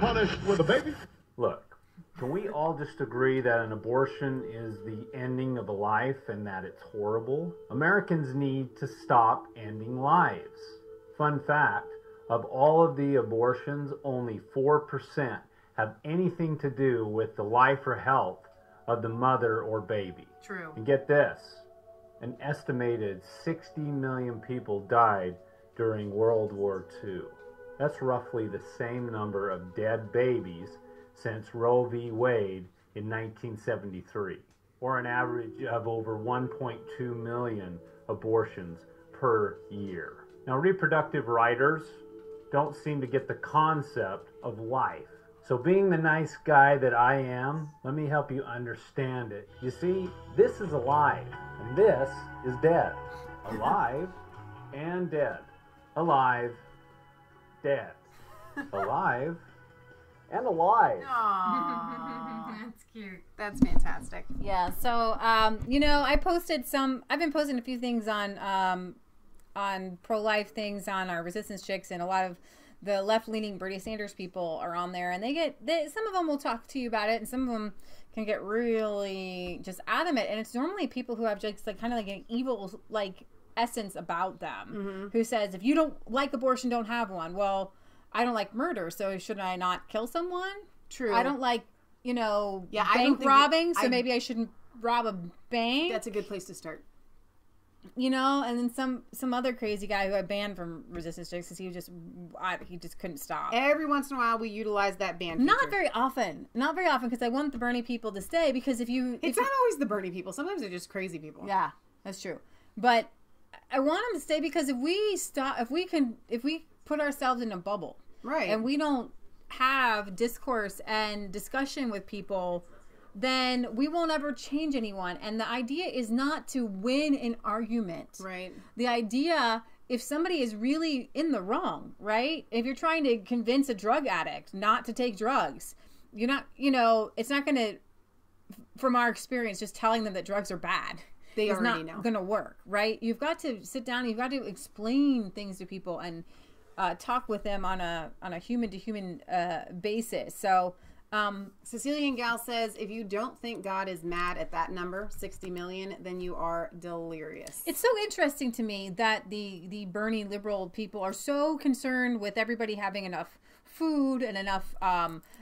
Punished with a baby? Look, can we all just agree that an abortion is the ending of a life and that it's horrible? Americans need to stop ending lives. Fun fact, of all of the abortions, only 4% have anything to do with the life or health of the mother or baby. True. And get this, an estimated 60 million people died during World War II. That's roughly the same number of dead babies since Roe v. Wade in 1973, or an average of over 1.2 million abortions per year. Now, reproductive writers don't seem to get the concept of life. So being the nice guy that I am, let me help you understand it. You see, this is alive, and this is dead. Alive and dead. Alive, dead. Alive, and alive. That's cute. That's fantastic. Yeah. So, I've been posting a few things on pro-life things on our Resistance Chicks, and a lot of the left-leaning Bernie Sanders people are on there, and some of them will talk to you about it, and some of them can get really just adamant, and it's normally people who have just like kind of like an evil like essence about them, who says, if you don't like abortion, don't have one. Well, I don't like murder, so should I not kill someone? True. I don't like, I don't bank think robbing, so maybe I shouldn't rob a bank. That's a good place to start. And then some other crazy guy who I banned from Resistance Chicks because he just couldn't stop. Every once in a while, we utilize that ban feature. Not very often, because I want the Bernie people to stay. Because it's not always the Bernie people. Sometimes they're just crazy people. Yeah, that's true. But I want them to stay because if we put ourselves in a bubble, right, and we don't have discourse and discussion with people, then we won't ever change anyone. And the idea is not to win an argument. Right. The idea, if somebody is really in the wrong, right? If you're trying to convince a drug addict not to take drugs, you're not, it's not going to, from our experience, just telling them that drugs are bad. is not going to work, right? You've got to sit down. You've got to explain things to people and talk with them on a human to human basis. So Sicilian Gal says, if you don't think God is mad at that number, 60 million, then you are delirious. It's so interesting to me that the Bernie liberal people are so concerned with everybody having enough food and enough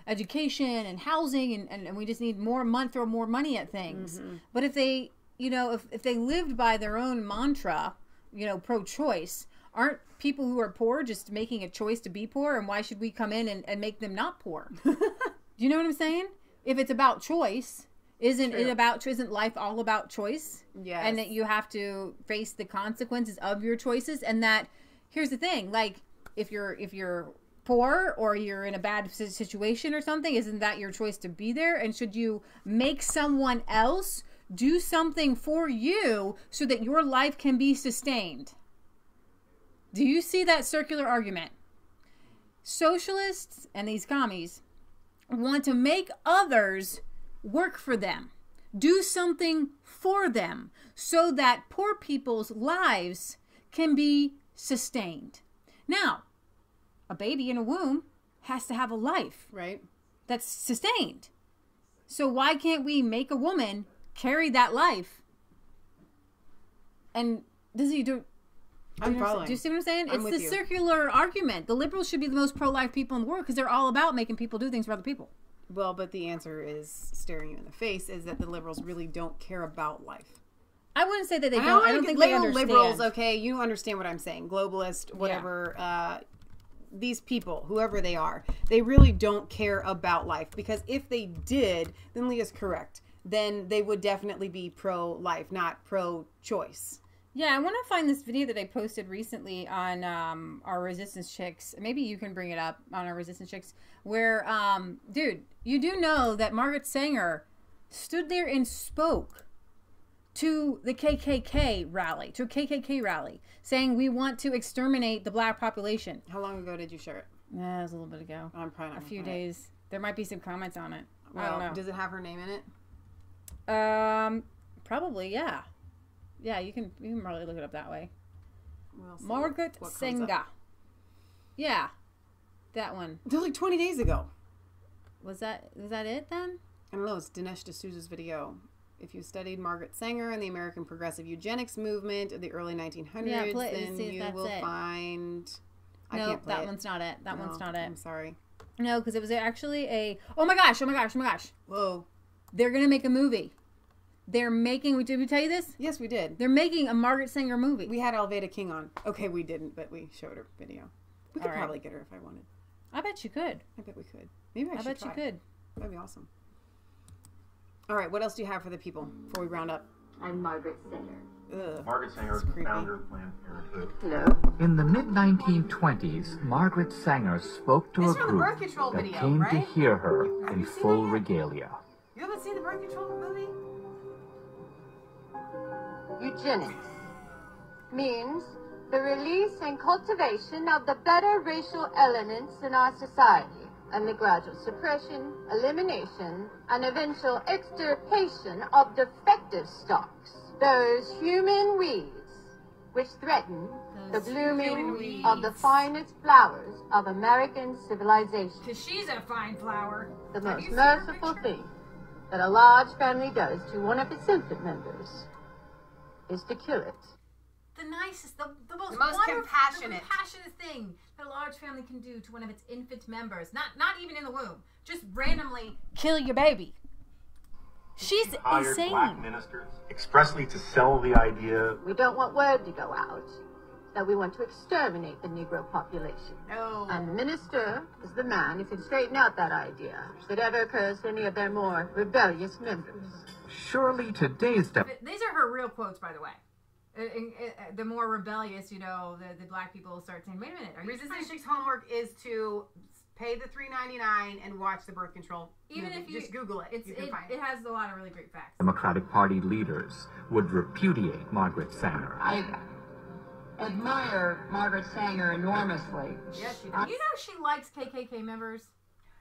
education and housing, and we just need more throw more money at things. But if they, if they lived by their own mantra, pro-choice, aren't people who are poor just making a choice to be poor? And why should we come in and make them not poor? Do you know what I'm saying? If it's about choice, isn't life all about choice? Yes. And that you have to face the consequences of your choices. And that, here's the thing, like, if you're poor or you're in a bad situation or something, isn't that your choice to be there? And should you make someone else do something for you so that your life can be sustained? Do you see that circular argument? Socialists and these commies want to make others work for them, do something for them, so that poor people's lives can be sustained. Now, a baby in a womb has to have a life, right? That's sustained. So why can't we make a woman carry that life? And does he do? I'm following. Do you see what I'm saying? I'm It's the circular argument. The liberals should be the most pro-life people in the world because they're all about making people do things for other people. Well, but the answer is staring you in the face, is that the liberals really don't care about life. I wouldn't say that they don't. I don't think they understand. Liberals, okay, you understand what I'm saying. Globalist, whatever. Yeah. These people, whoever they are, they really don't care about life. Because if they did, then Leah's correct. Then they would definitely be pro-life, not pro-choice. Yeah, I want to find this video that I posted recently on our Resistance Chicks. Maybe you can bring it up on our Resistance Chicks. Where, dude, you do know that Margaret Sanger stood there and spoke to the KKK rally, saying we want to exterminate the black population. How long ago did you share it? Yeah, it was a little bit ago. I'm probably not a few days. There might be some comments on it. Well, I don't know. Does it have her name in it? Probably, yeah. Yeah, you can probably look it up that way. Margaret Sanger. Yeah, that one. That was like 20 days ago. Was that it then? I don't know. It's Dinesh D'Souza's video. If you studied Margaret Sanger and the American progressive eugenics movement of the early 1900s, then you will find. No, that one's not it. That one's not it. I'm sorry. No, because it was actually a. Oh my gosh! Whoa! They're gonna make a movie. They're making. Did we tell you this? Yes, we did. They're making a Margaret Sanger movie. We had Alveda King on. Okay, we didn't, but we showed her video. We could probably get her if I wanted. I bet you could. I bet we could. Maybe I should bet try. you could. That'd be awesome. All right, what else do you have for the people before we round up? I'm Margaret Sanger. Ugh, Margaret Sanger, founder of Planned Parenthood. Hello. In the mid-1920s, Margaret Sanger spoke to a group that came to hear her in full regalia. You haven't seen the birth control movie? Eugenics means the release and cultivation of the better racial elements in our society, and the gradual suppression, elimination, and eventual extirpation of defective stocks, those human weeds which threaten the blooming of the finest flowers of American civilization. Because she's a fine flower. The most merciful thing that a large family does to one of its infant members is to kill it. The nicest, the most compassionate. the compassionate thing that a large family can do to one of its infant members. Not even in the womb. Just randomly kill your baby. She's hired insane. Black ministers expressly to sell the idea. We don't want word to go out that we want to exterminate the Negro population. No. And the minister is the man who can straighten out that idea if it ever occurs to any of their more rebellious members. Surely today's These are her real quotes, by the way. The more rebellious, the black people start saying, wait a minute. Resistance Chicks' homework is to pay the $3.99 and watch the birth control. Even if you just Google it, you can find it. It has a lot of really great facts. Democratic Party leaders would repudiate Margaret Sanger. I admire Margaret Sanger enormously. Yes, she does. You know she likes KKK members.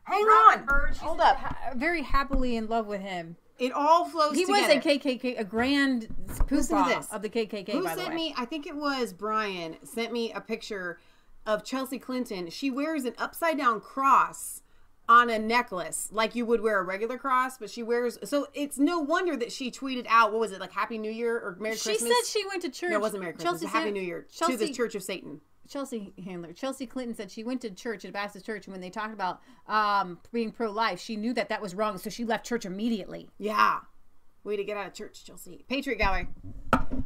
Hang Robert on. Byrd, she's Hold up. very happily in love with him. It all flows He together. was a KKK, a grand poobah of the KKK, Who by the sent way. me, I think it was Brian, sent me a picture of Chelsea Clinton. She wears an upside-down cross on a necklace, like you would wear a regular cross, but she wears... So it's no wonder that she tweeted out, what was it, like Happy New Year or Merry Christmas? She said she went to church. No, it wasn't Merry Christmas. Happy New Year to the Church of Satan. Chelsea Clinton said she went to church at Baptist Church, and when they talked about being pro-life, she knew that was wrong, so she left church immediately. Yeah. Way to get out of church, Chelsea. Patriot Gallery.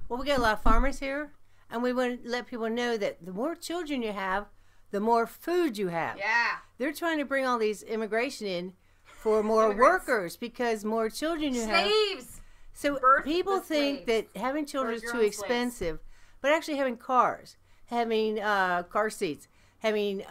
Well, we got a lot of farmers here, and we want to let people know that the more children you have, the more food you have. Yeah. They're trying to bring all these immigration in for more workers because more children you have. Slaves! So people think that having children is too expensive, but actually having cars, having car seats, having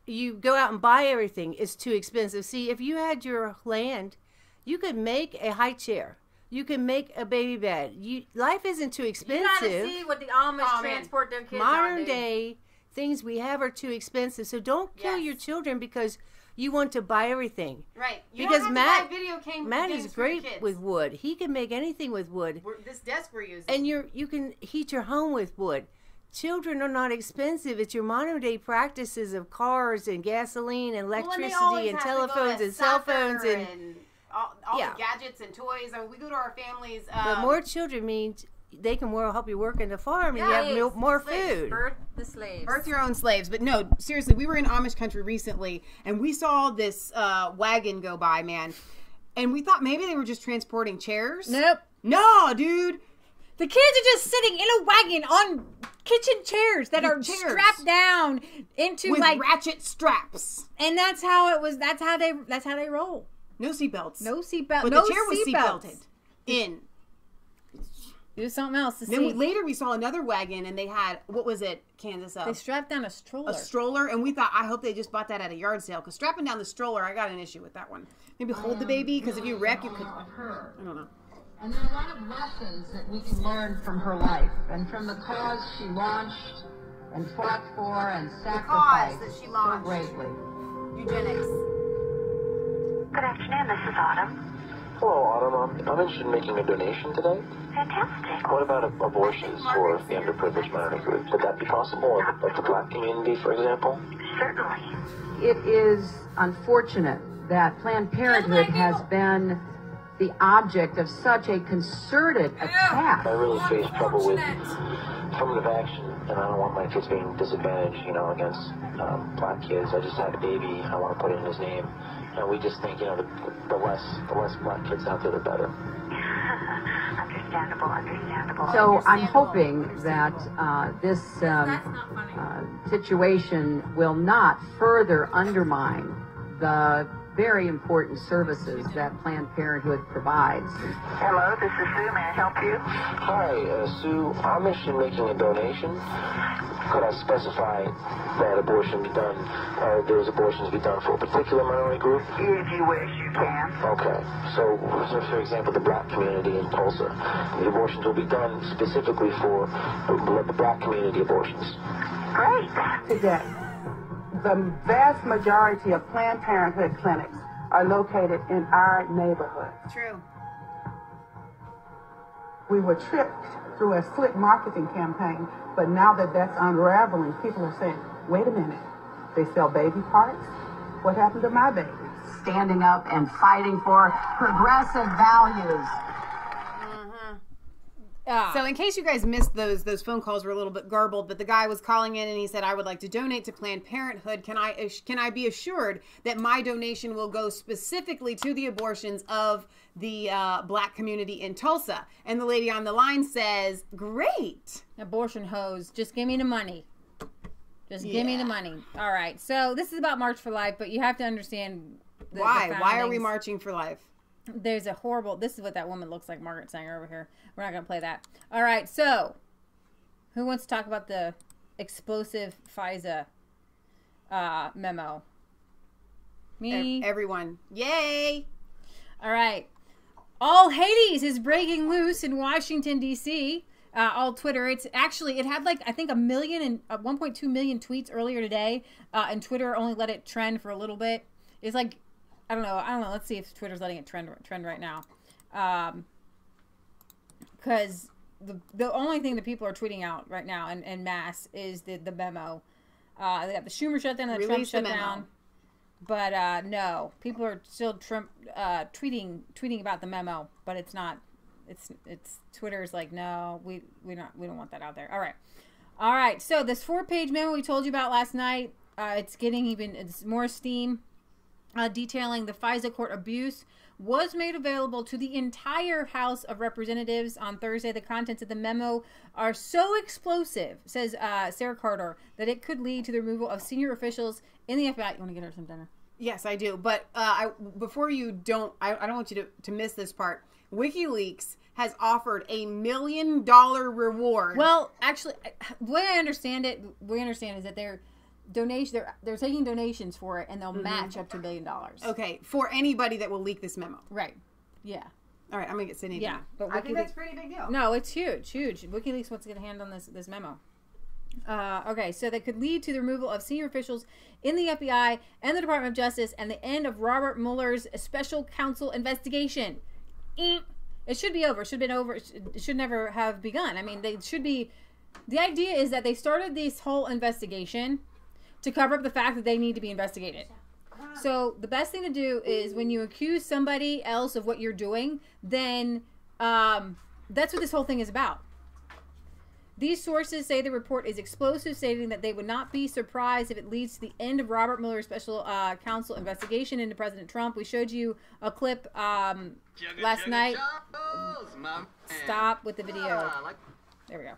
you go out and buy everything is too expensive. See, if you had your land, you could make a high chair. You can make a baby bed. Life isn't too expensive. You gotta see what the Amish transport their kids Modern day things we have are too expensive. So don't kill your children because you want to buy everything. Right. You Because don't Matt have to buy video Matt games is for your great kids. with wood. He can make anything with wood. This desk we're using. And you can heat your home with wood. Children are not expensive. It's your modern day practices of cars and gasoline and electricity and telephones and cell phones and all the gadgets and toys. I mean, we go to our families. but more children means they can help you work in the farm and you have more food. Birth the slaves. Birth your own slaves. But no, seriously, we were in Amish country recently and we saw this wagon go by, man. And we thought maybe they were just transporting chairs. Nope. No, dude. The kids are just sitting in a wagon on kitchen chairs that are strapped down into with like ratchet straps. And that's how it was. That's how they roll. No seatbelts. No seatbelt. But no the chair was seatbelted in. Do something else to see. Then later we saw another wagon and they had, what was it, Kansas? They strapped down a stroller. A stroller, and we thought, I hope they just bought that at a yard sale, because strapping down the stroller, I got an issue with that one. Maybe hold the baby, because if you wreck, you could, I don't know. And there are a lot of lessons that we can learn from her life and from the cause she launched and fought for and sacrificed that she launched. so greatly. Eugenics. Good afternoon, this is Autumn. Hello, Autumn. I'm interested in making a donation today. Fantastic. What about abortions for the underprivileged minority groups? Would that be possible? Of the black community, for example? Certainly. It is unfortunate that Planned Parenthood has been the object of such a concerted attack. I really face trouble with affirmative action, and I don't want my kids being disadvantaged, against black kids. I just had a baby. I want to put in his name. And we just think, the less black kids out there, the better. Understandable. So I'm hoping that this situation will not further undermine the very important services that Planned Parenthood provides. Hello, this is Sue. May I help you? Hi, Sue. I'm interested in making a donation. Could I specify that abortion be done, or those abortions be done for a particular minority group? If you wish, you can. Okay. So for example, the black community in Tulsa, the abortions will be done specifically for the black community abortions. Great. Today, the vast majority of Planned Parenthood clinics are located in our neighborhood. True. We were tricked through a slick marketing campaign, but now that that's unraveling, people are saying, wait a minute, they sell baby parts? What happened to my baby? Standing up and fighting for progressive values. So in case you guys missed those phone calls were a little bit garbled, but the guy was calling in and he said, I would like to donate to Planned Parenthood. Can I be assured that my donation will go specifically to the abortions of the black community in Tulsa? And the lady on the line says, great. Abortion hoes, just give me the money. Just give me the money. All right. So this is about March for Life, but you have to understand why. Why are we marching for life? There's a horrible... This is what that woman looks like, Margaret Sanger over here. We're not going to play that. All right, so who wants to talk about the explosive FISA memo? Me? Everyone. Yay! All right. All Hades is breaking loose in Washington, D.C. All Twitter. It had like, I think 1.2 million tweets earlier today, and Twitter only let it trend for a little bit. It's like I don't know. Let's see if Twitter's letting it trend right now. Because the only thing that people are tweeting out right now en masse is the memo. They got the Schumer shutdown and the Trump shutdown. But no, people are still tweeting about the memo, but it's not. It's Twitter's like, no, we don't want that out there. All right. So this 4-page memo we told you about last night, it's getting it's more steam. Detailing the FISA court abuse was made available to the entire House of Representatives on Thursday. The contents of the memo are so explosive, says Sarah Carter, that it could lead to the removal of senior officials in the FBI. You want to get her some dinner? Yes, I do. But before you don't, I don't want you to miss this part. WikiLeaks has offered $1 million reward. Well, actually, the way I understand it, is that they're taking donations for it, and they'll match up to $1 million. Okay, for anybody that will leak this memo. Right. Yeah. All right, I'm gonna get Sydney. Yeah, but I think that's a pretty big deal. No, it's huge. WikiLeaks wants to get a hand on this memo. Okay, so that could lead to the removal of senior officials in the FBI and the Department of Justice, and the end of Robert Mueller's special counsel investigation. It should be over. It should have been over. It should never have begun. I mean, they should be. The idea is that they started this whole investigation to cover up the fact that they need to be investigated. So the best thing to do is when you accuse somebody else of what you're doing, then that's what this whole thing is about. These sources say the report is explosive, stating that they would not be surprised if it leads to the end of Robert Mueller's special counsel investigation into President Trump. We showed you a clip last night. Stop with the video. There we go.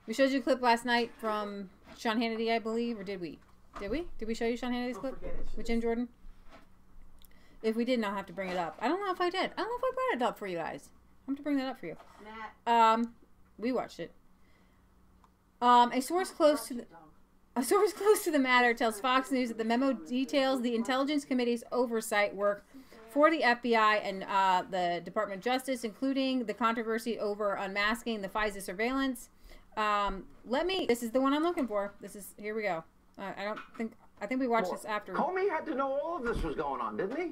We showed you a clip last night from Sean Hannity, I believe, or did we? Did we show you Sean Hannity's clip with Jim Jordan? If we didn't, I'll have to bring it up. I don't know if I did. I don't know if I brought it up for you guys. I'm going to bring that up for you. We watched it. A source close to the matter tells Fox News that the memo details the Intelligence Committee's oversight work for the FBI and the Department of Justice, including the controversy over unmasking the FISA surveillance. This is the one I'm looking for. Here we go. I think we watched this after. Comey had to know all of this was going on, didn't he?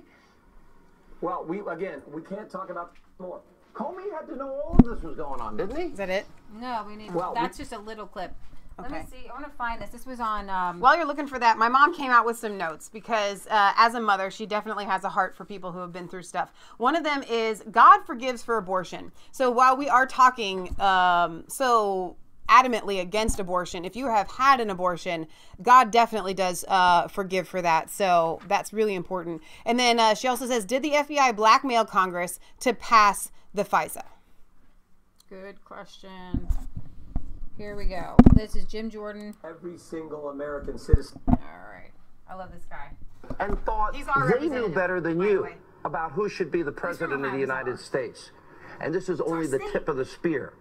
Well, we can't talk about more. Comey had to know all of this was going on, didn't he? Is that it? No, we need. That's just a little clip. Okay. Let me see. I want to find this. This was on. While you're looking for that, my mom came out with some notes because as a mother, she definitely has a heart for people who have been through stuff. One of them is God forgives for abortion. So while we are talking so adamantly against abortion, if you have had an abortion, God definitely does forgive for that. So that's really important. And then she also says, did the FBI blackmail Congress to pass the FISA? Good question. Here we go. This is Jim Jordan. Every single American citizen. All right. I love this guy. And thought they knew better than you about who should be the president of the United States. And this is only the tip of the spear.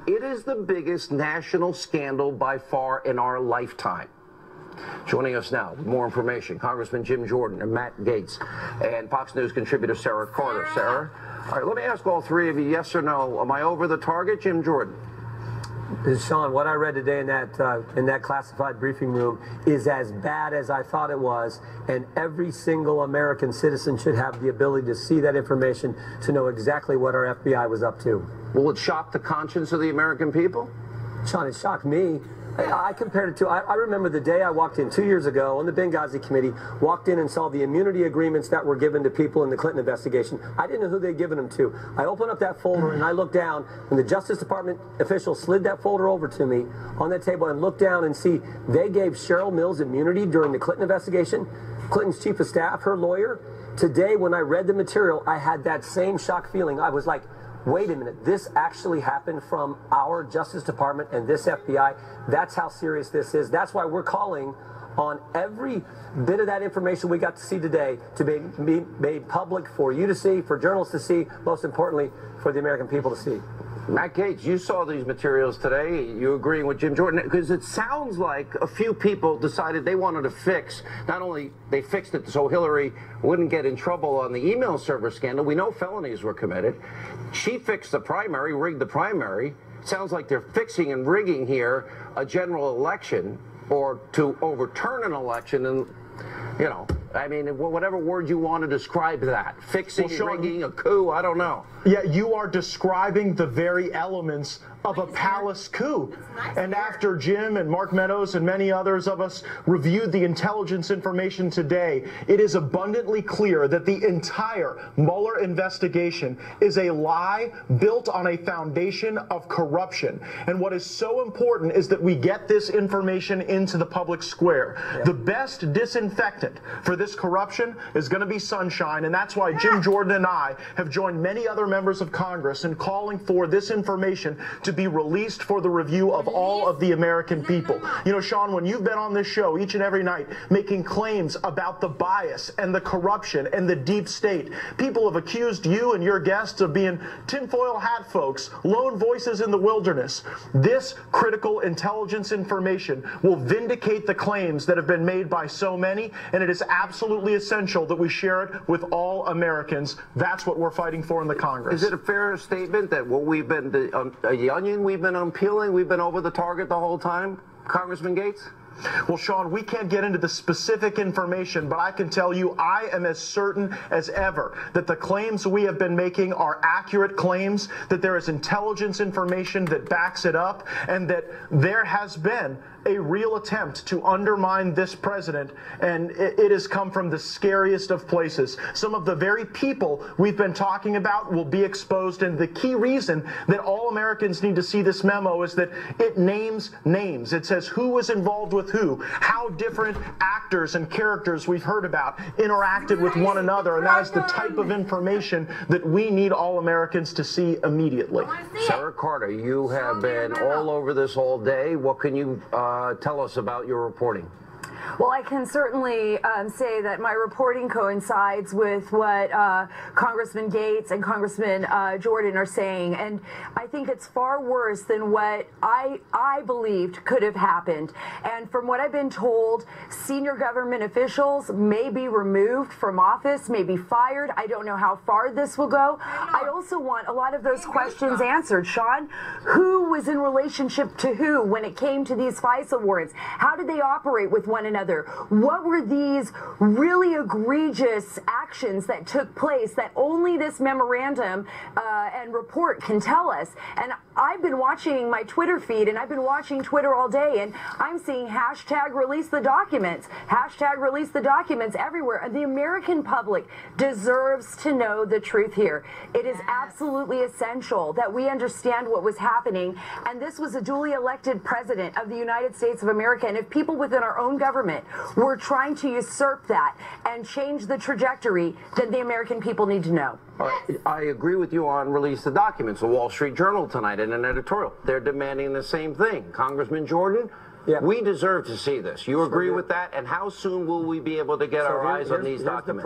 It is the biggest national scandal by far in our lifetime. Joining us now with more information, Congressman Jim Jordan and Matt Gaetz and Fox News contributor Sarah Carter. Sarah, all right, let me ask all three of you, yes or no, am I over the target, Jim Jordan? Sean, what I read today in that classified briefing room is as bad as I thought it was, and every single American citizen should have the ability to see that information to know exactly what our FBI was up to. Will it shock the conscience of the American people? Sean, it shocked me. I compared it to, I remember the day I walked in 2 years ago on the Benghazi committee, walked in and saw the immunity agreements that were given to people in the Clinton investigation. I didn't know who they'd given them to. I opened up that folder and I looked down, and the Justice Department official slid that folder over to me on that table and looked down and see they gave Cheryl Mills immunity during the Clinton investigation, Clinton's chief of staff, her lawyer. Today, when I read the material, I had that same shock feeling. I was like, wait a minute, this actually happened from our Justice Department and this FBI. That's how serious this is. That's why we're calling on every bit of that information we got to see today to be made public for you to see, for journalists to see, most importantly, for the American people to see. Matt Gaetz, you saw these materials today. You agreeing with Jim Jordan? Because it sounds like a few people decided they wanted to fix, not only they fixed it so Hillary wouldn't get in trouble on the email server scandal. We know felonies were committed. She fixed the primary, rigged the primary. Sounds like they're fixing and rigging here a general election or to overturn an election. And, you know, I mean, whatever word you want to describe that. Fixing, Well, Sean, rigging, a coup, I don't know. Yeah, you are describing the very elements of a palace coup. And after Jim and Mark Meadows and many others of us reviewed the intelligence information today, it is abundantly clear that the entire Mueller investigation is a lie built on a foundation of corruption. And what is so important is that we get this information into the public square. The best disinfectant for this corruption is going to be sunshine, and that's why Jim Jordan and I have joined many other members of Congress in calling for this information to be released for the review of all of the American people. You know, Sean, when you've been on this show each and every night making claims about the bias and the corruption and the deep state, people have accused you and your guests of being tinfoil hat folks, lone voices in the wilderness. This critical intelligence information will vindicate the claims that have been made by so many, and it is absolutely essential that we share it with all Americans. That's what we're fighting for in the Congress. Is it a fair statement that what we've been, the onion we've been unpeeling, we've been over the target the whole time, Congressman Gates? Well, Sean, we can't get into the specific information, but I can tell you I am as certain as ever that the claims we have been making are accurate claims, that there is intelligence information that backs it up, and that there has been a real attempt to undermine this president, and it has come from the scariest of places. Some of the very people we've been talking about will be exposed, and the key reason that all Americans need to see this memo is that it names names. It says who was involved with who, how different actors and characters we've heard about interacted with one another, and that is the type of information that we need all Americans to see immediately. Sarah Carter, you have been all over this all day. What can you tell us about your reporting? Well, I can certainly say that my reporting coincides with what Congressman Gates and Congressman Jordan are saying, and I think it's far worse than what I believed could have happened. And from what I've been told, senior government officials may be removed from office, may be fired. I don't know how far this will go. I also want a lot of those questions answered. Sean, who was in relationship to who when it came to these FISA warrants? How did they operate with one another? What were these really egregious actions that took place that only this memorandum and report can tell us? And I've been watching my Twitter feed, and I've been watching Twitter all day, and I'm seeing hashtag release the documents, hashtag release the documents everywhere. And the American public deserves to know the truth here. It is absolutely essential that we understand what was happening. And this was a duly elected president of the United States of America. And if people within our own government were trying to usurp that and change the trajectory, then the American people need to know. I agree with you on release the documents. The Wall Street Journal tonight in an editorial, they're demanding the same thing. Congressman Jordan, we deserve to see this. You agree with that? And how soon will we be able to get our eyes on these documents?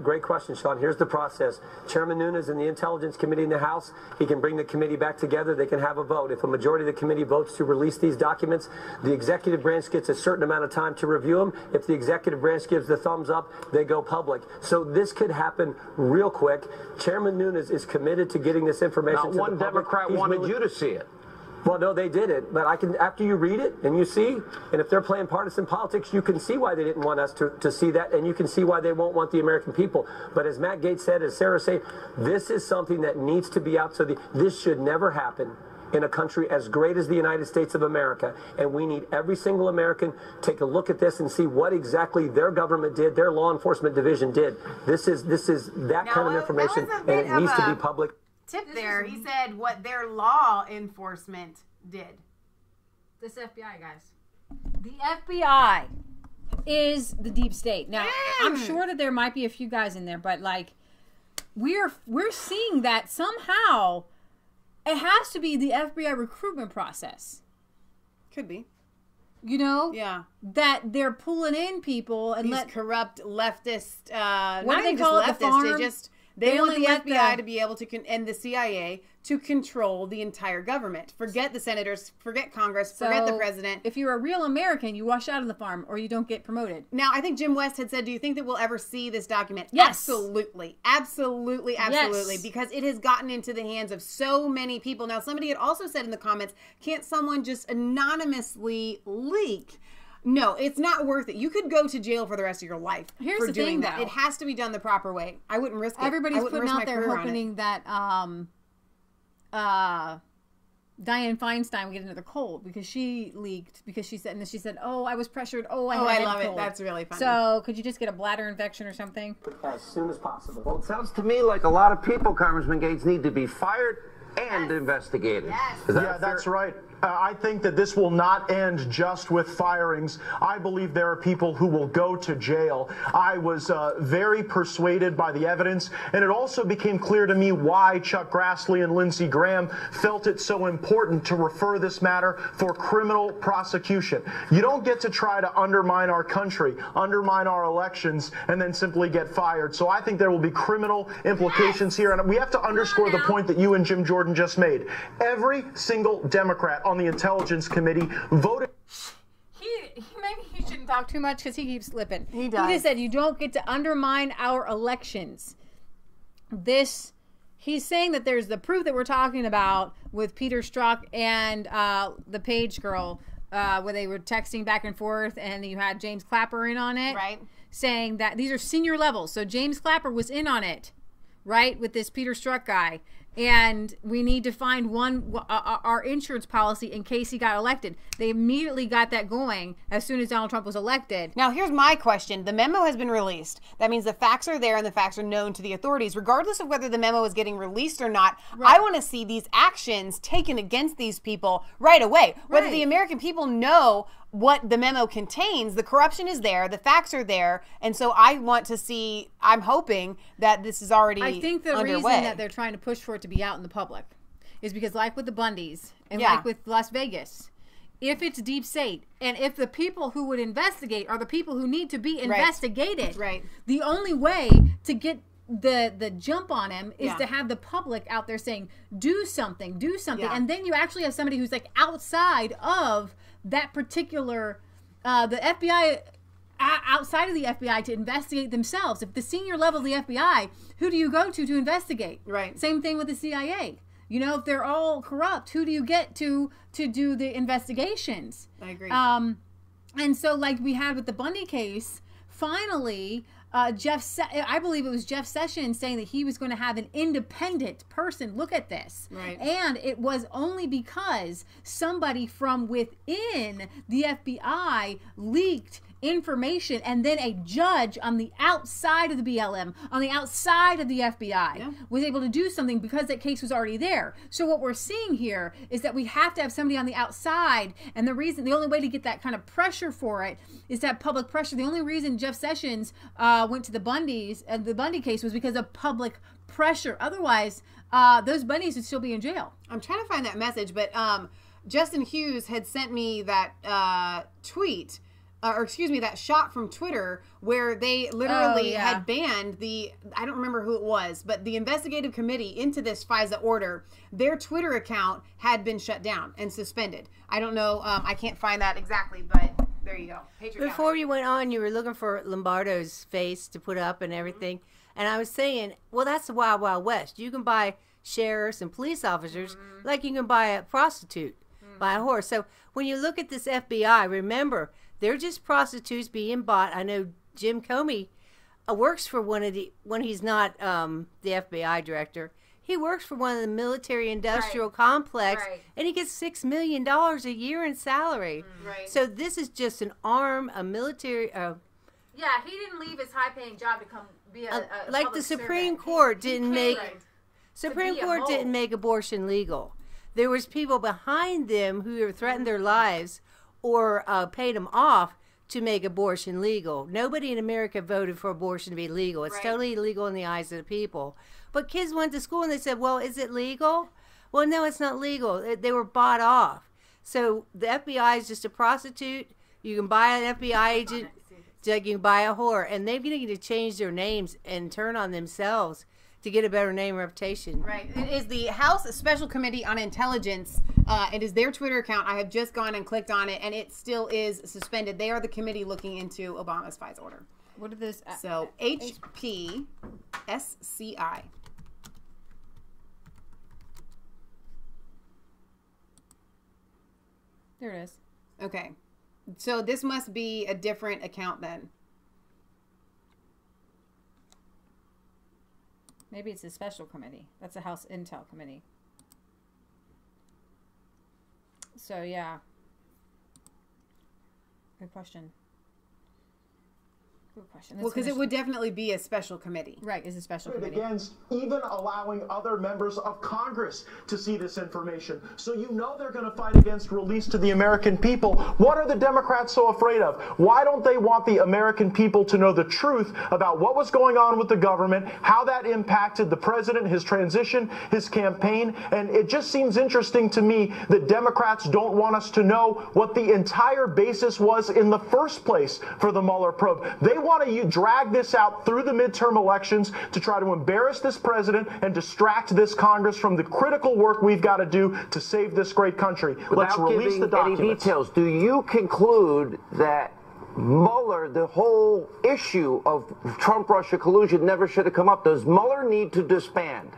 Great question, Sean. Here's the process. Chairman Nunes in the Intelligence Committee in the House, he can bring the committee back together. They can have a vote. If a majority of the committee votes to release these documents, the executive branch gets a certain amount of time to review them. If the executive branch gives the thumbs up, they go public. So this could happen real quick. Chairman Nunes is committed to getting this information to the public. Not one Democrat wanted you to see it. Well, no, they did it, but I can, after you read it and you see, and if they're playing partisan politics, you can see why they didn't want us to see that, and you can see why they won't want the American people. But as Matt Gaetz said, as Sarah said, this is something that needs to be out, so this should never happen in a country as great as the United States of America, and we need every single American take a look at this and see what exactly their government did, their law enforcement division did. This is that kind of information, and it needs to be public. Tip there. He said what their law enforcement did. This FBI, guys. The FBI is the deep state. Now, I'm sure that there might be a few guys in there, but like we're seeing that somehow it has to be the FBI recruitment process. Could be. You know? Yeah. That they're pulling in people and these corrupt leftist what do they call it? The farm? They want the FBI to be able to, and the CIA, to control the entire government. Forget the senators, forget Congress, forget the president. If you're a real American, you wash out on the farm or you don't get promoted. Now, I think Jim West had said, do you think that we'll ever see this document? Yes. Absolutely. Absolutely, absolutely. Yes. Because it has gotten into the hands of so many people. Now, somebody had also said in the comments, can't someone just anonymously leak No, it's not worth it. You could go to jail for the rest of your life. Here's for the doing thing, that. though. It has to be done the proper way. I wouldn't risk it. Everybody's putting out there hoping that Dianne Feinstein would get into the cold because she leaked, because she said, and then she said, "Oh, I was pressured. Oh, I love cold." it. That's really funny. So, could you just get a bladder infection or something? As soon as possible. Well, it sounds to me like a lot of people, Congressman Gates, need to be fired and investigated. Is that Yeah, that's right. I think that this will not end just with firings. I believe there are people who will go to jail. I was very persuaded by the evidence, and it also became clear to me why Chuck Grassley and Lindsey Graham felt it so important to refer this matter for criminal prosecution. You don't get to try to undermine our country, undermine our elections, and then simply get fired. So I think there will be criminal implications here, and we have to underscore the point that you and Jim Jordan just made. Every single Democrat on the Intelligence Committee voted. Maybe he shouldn't talk too much because he keeps slipping. He does. He just said you don't get to undermine our elections. He's saying that there's the proof that we're talking about with Peter Strzok and the Page girl, where they were texting back and forth, and you had James Clapper in on it, right? Saying that these are senior levels. So James Clapper was in on it, right, with this Peter Strzok guy. And we need to find our insurance policy in case he got elected. They immediately got that going as soon as Donald Trump was elected. Now, here's my question. The memo has been released. That means the facts are there and the facts are known to the authorities. Regardless of whether the memo is getting released or not, right. I want to see these actions taken against these people right away. Whether the American people know what the memo contains, the corruption is there, the facts are there, and so I want to see, I'm hoping that this is already I think the underway. reason that they're trying to push for it to be out in the public is because, like with the Bundys and like with Las Vegas, if it's deep state and if the people who would investigate are the people who need to be investigated, the only way to get the jump on him is to have the public out there saying, do something, and then you actually have somebody who's like outside of that particular the FBI, outside of the FBI, to investigate themselves. If the senior level of the FBI, who do you go to investigate? Right. Same thing with the CIA. You know, if they're all corrupt, who do you get to do the investigations? I agree. And so, like we had with the Bundy case, finally, I believe it was Jeff Sessions saying that he was going to have an independent person look at this. Right. And it was only because somebody from within the FBI leaked information, and then a judge on the outside of the BLM, on the outside of the FBI, was able to do something because that case was already there. So what we're seeing here is that we have to have somebody on the outside, and the only way to get that kind of pressure for it is to have public pressure. The only reason Jeff Sessions went to the Bundys, the Bundy case, was because of public pressure. Otherwise, those Bundys would still be in jail. I'm trying to find that message, but Justin Hughes had sent me that tweet, that shot from Twitter where they literally had banned I don't remember who it was, but the investigative committee into this FISA order, their Twitter account had been shut down and suspended. I don't know, I can't find that exactly, but there you go. Before you went on, you were looking for Lombardo's face to put up and everything, and I was saying, well, that's the Wild Wild West. You can buy sheriffs and police officers like you can buy a prostitute, buy a horse. So when you look at this FBI, remember, they're just prostitutes being bought. I know Jim Comey works for when he's not the FBI director. He works for one of the military-industrial complex, and he gets $6 million a year in salary. So this is just an arm, a military. Yeah, he didn't leave his high-paying job to come be a like the Supreme Court didn't make didn't make abortion legal. There was people behind them who threatened their lives or paid them off to make abortion legal. Nobody in America voted for abortion to be legal. It's totally illegal in the eyes of the people. But kids went to school and they said, well, is it legal? Well, no, it's not legal. They were bought off. So the FBI is just a prostitute. You can buy an FBI agent, like you can buy a whore. And they're going to change their names and turn on themselves to get a better name and reputation. Right. It is the House Special Committee on Intelligence. It is their Twitter account. I have just gone and clicked on it, and it still is suspended. They are the committee looking into Obama's FISA order. What are this? So, HPSCI. There it is. Okay. So this must be a different account then. Maybe it's a special committee. That's a House Intel committee. So, yeah. Good question. Good question. Well, because it would definitely be a special committee. Right, it's a special committee. Against even allowing other members of Congress to see this information. So you know they're going to fight against release to the American people. What are the Democrats so afraid of? Why don't they want the American people to know the truth about what was going on with the government, how that impacted the president, his transition, his campaign? And it just seems interesting to me that Democrats don't want us to know what the entire basis was in the first place for the Mueller probe. They want to drag this out through the midterm elections to try to embarrass this president and distract this Congress from the critical work we've got to do to save this great country. Let's release the documents. Any details, do you conclude that Mueller, the whole issue of Trump-Russia collusion never should have come up? Does Mueller need to disband?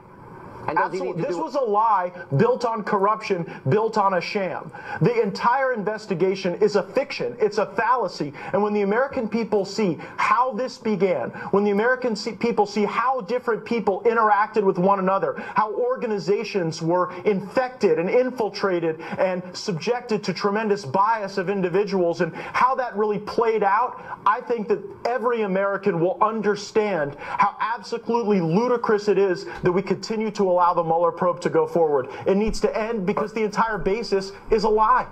And absolutely. This was a lie built on corruption, built on a sham. The entire investigation is a fiction. It's a fallacy. And when the American people see how this began, when the American people see how different people interacted with one another, how organizations were infected and infiltrated and subjected to tremendous bias of individuals, and how that really played out, I think that every American will understand how absolutely ludicrous it is that we continue to allow the Mueller probe to go forward. It needs to end because the entire basis is a lie.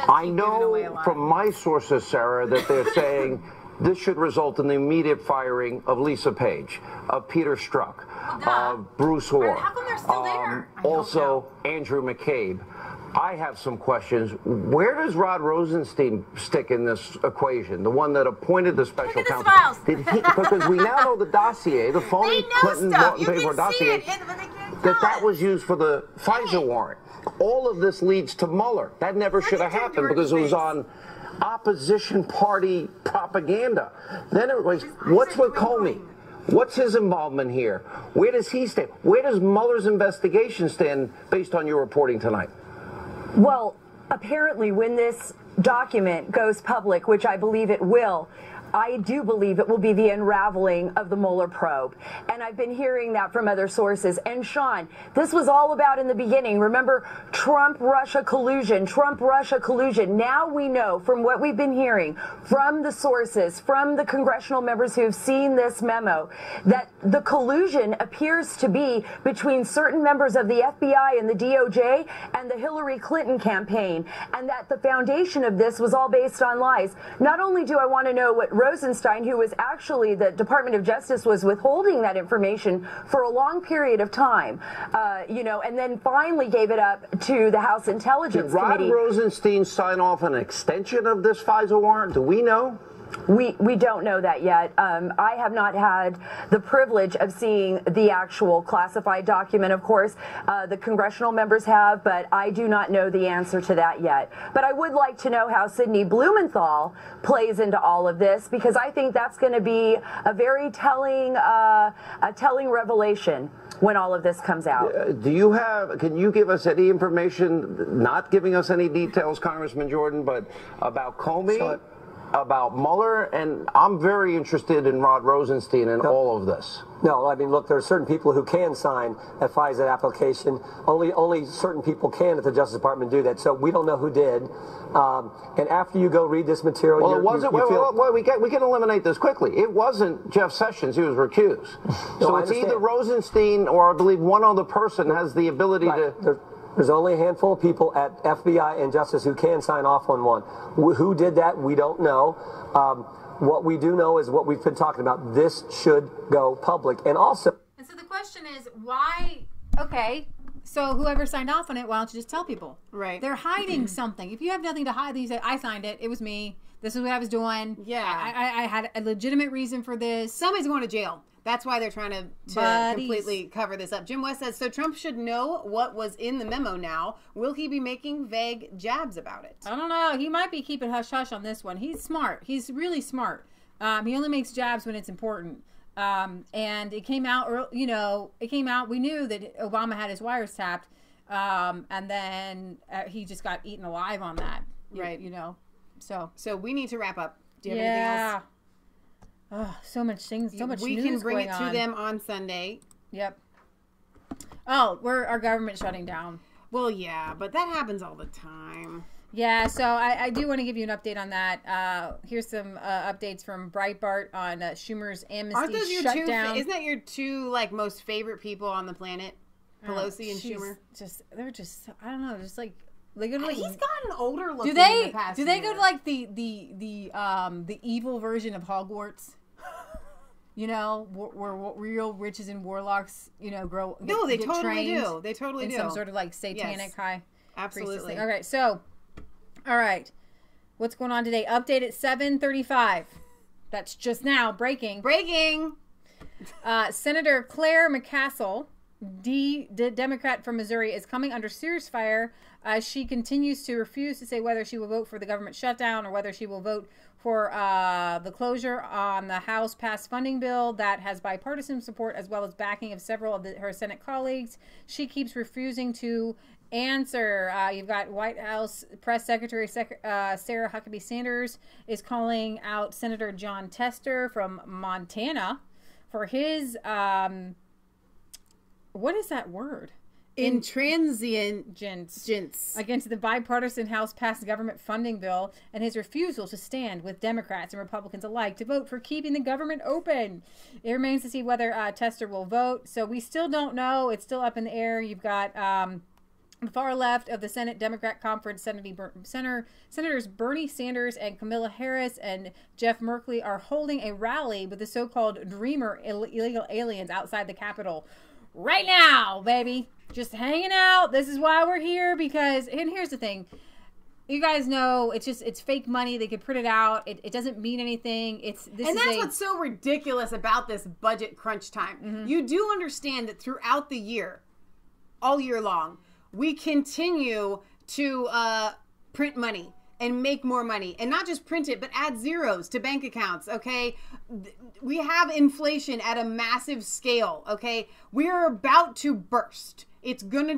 I know from my sources, Sarah, that they're saying this should result in the immediate firing of Lisa Page, of Peter Strzok, of Bruce Hoare, also Andrew McCabe. I have some questions. Where does Rod Rosenstein stick in this equation? The one that appointed the special counsel? Did he? Because we now know the dossier, the phony Clinton paid for dossier, that was used for the Pfizer warrant. All of this leads to Mueller. That never should have happened because it was on opposition party propaganda. Then it was, what's with Comey? What's his involvement here? Where does he stand? Where does Mueller's investigation stand based on your reporting tonight? Well, apparently when this document goes public, which I believe it will, I do believe it will be the unraveling of the Mueller probe. And I've been hearing that from other sources. And Sean, this was all about in the beginning. Remember, Trump-Russia collusion, Trump-Russia collusion. Now we know from what we've been hearing from the sources, from the congressional members who have seen this memo, that the collusion appears to be between certain members of the FBI and the DOJ and the Hillary Clinton campaign, and that the foundation of this was all based on lies. Not only do I want to know what Rosenstein, who was actually the Department of Justice was withholding that information for a long period of time, and then finally gave it up to the House Intelligence Committee. Did Rod Rosenstein sign off an extension of this Pfizer warrant? Do we know? We don't know that yet. I have not had the privilege of seeing the actual classified document, of course. The congressional members have, but I do not know the answer to that yet. But I would like to know how Sidney Blumenthal plays into all of this, because I think that's going to be a very telling revelation when all of this comes out. Can you give us any information, not giving us any details, Congressman Jordan, but about Comey? About Mueller, and I'm very interested in Rod Rosenstein and all of this. No, I mean, look, there are certain people who can sign a FISA application. Only certain people can at the Justice Department do that. So we don't know who did. And after you go read this material, well, it wasn't. We can eliminate this quickly. It wasn't Jeff Sessions who was recused. So it's either Rosenstein or I believe one other person has the ability to. There's only a handful of people at FBI and Justice who can sign off on one. Who did that? We don't know. What we do know is what we've been talking about. This should go public. And also... And so the question is, why... Okay, so whoever signed off on it, why don't you just tell people? Right. They're hiding something. If you have nothing to hide, then you say, I signed it. It was me. This is what I was doing. Yeah. I had a legitimate reason for this. Somebody's going to jail. That's why they're trying to completely cover this up. Jim West says, so Trump should know what was in the memo now. Will he be making vague jabs about it? I don't know. He might be keeping hush-hush on this one. He's smart. He's really smart. He only makes jabs when it's important. And it came out, we knew that Obama had his wires tapped. And then he just got eaten alive on that. Right. So we need to wrap up. Do you have anything else? Oh, so much things, so much we news can bring going it to on. them on Sunday. Yep. Oh, our government shutting down. Well, yeah, but that happens all the time. Yeah, so I do want to give you an update on that. Here's some updates from Breitbart on Schumer's amnesty Aren't those your shutdown. Isn't that your two like most favorite people on the planet, Pelosi and Schumer? They're just I don't know, just like they go to like, he's gotten older looking. Do they go to like the evil version of Hogwarts? You know, where real witches and warlocks, you know, grow. No, they get totally trained do. They totally do. In some sort of like satanic high. Absolutely. Okay, so, all right, what's going on today? Update at 7:35. That's just now breaking. Senator Claire McCaskill, the Democrat from Missouri, is coming under serious fire as she continues to refuse to say whether she will vote for the government shutdown or whether she will vote for the closure on the House passed funding bill that has bipartisan support as well as backing of several of her Senate colleagues. She keeps refusing to answer. You've got White House Press Secretary Sarah Huckabee Sanders is calling out Senator John Tester from Montana for his, what is that word? Intransigence against the bipartisan House passed government funding bill and his refusal to stand with Democrats and Republicans alike to vote for keeping the government open. It remains to see whether Tester will vote. So we still don't know. It's still up in the air. You've got the far left of the Senate Democrat Conference, Senators Bernie Sanders and Kamala Harris and Jeff Merkley are holding a rally with the so-called Dreamer illegal aliens outside the Capitol right now, baby. Just hanging out. This is why we're here because, and here's the thing. You guys know it's fake money. They could print it out. It doesn't mean anything. That's what's so ridiculous about this budget crunch time. Mm-hmm. You do understand that throughout the year, all year long, we continue to print money and make more money, and not just print it, but add zeros to bank accounts. Okay, we have inflation at a massive scale. Okay, we are about to burst. It's gonna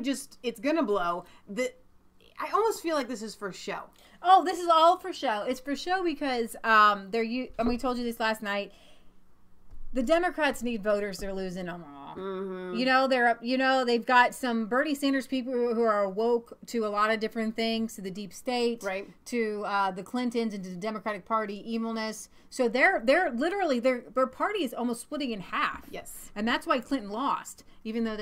blow. I almost feel like this is for show. Oh, this is all for show. It's for show because and we told you this last night. The Democrats need voters. They're losing them all. Mm-hmm. They've got some Bernie Sanders people who are woke to a lot of different things, to the deep state, right, to the Clintons and to the Democratic Party evilness. So they're literally their party is almost splitting in half. Yes, and that's why Clinton lost. Even though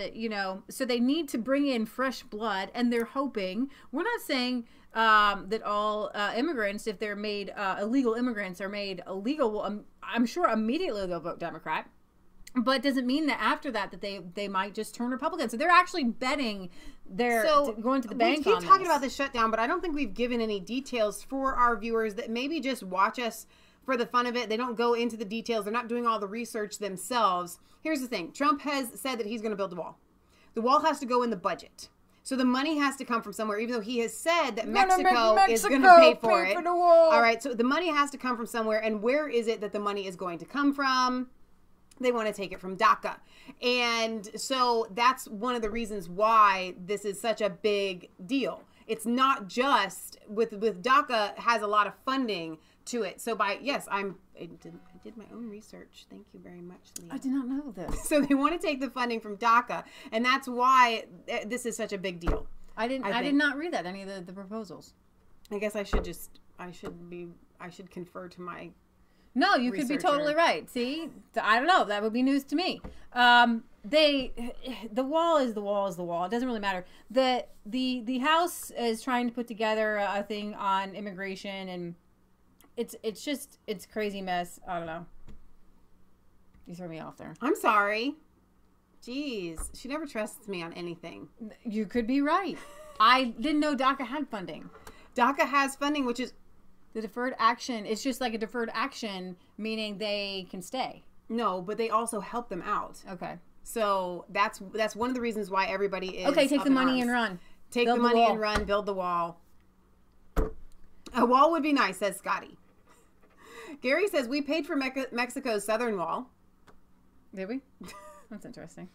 so they need to bring in fresh blood, and they're hoping. We're not saying that all immigrants, if they're made illegal immigrants, are made illegal. Well, I'm sure immediately they'll vote Democrat, but it doesn't mean that after that they might just turn Republican. So they're actually betting going to the bank. We keep talking about this shutdown, but I don't think we've given any details for our viewers that maybe just watch us for the fun of it. They don't go into the details. They're not doing all the research themselves. Here's the thing. Trump has said that he's going to build the wall. The wall has to go in the budget. So the money has to come from somewhere, even though he has said that Mexico is going to pay for it. All right, so the money has to come from somewhere. And where is it that the money is going to come from? They want to take it from DACA. And so that's one of the reasons why this is such a big deal. It's not just with DACA has a lot of funding to it. So I did my own research. Thank you very much, Leah. I did not know this. So they want to take the funding from DACA, and that's why this is such a big deal. I did not read that, any of the proposals. I guess I should confer to my No, you could be totally right. See? I don't know. That would be news to me. The wall is the wall is the wall. It doesn't really matter. The House is trying to put together a thing on immigration, and it's crazy mess. I don't know. You threw me off there. I'm sorry. Jeez, she never trusts me on anything. You could be right. I didn't know DACA had funding. DACA has funding, which is the deferred action. It's just like a deferred action, meaning they can stay. No, but they also help them out. Okay. So that's one of the reasons why everybody is okay. Take the money and run. Take the money and run. Build the wall. A wall would be nice, says Scotty. Gary says we paid for Mexico's southern wall. Did we? That's interesting.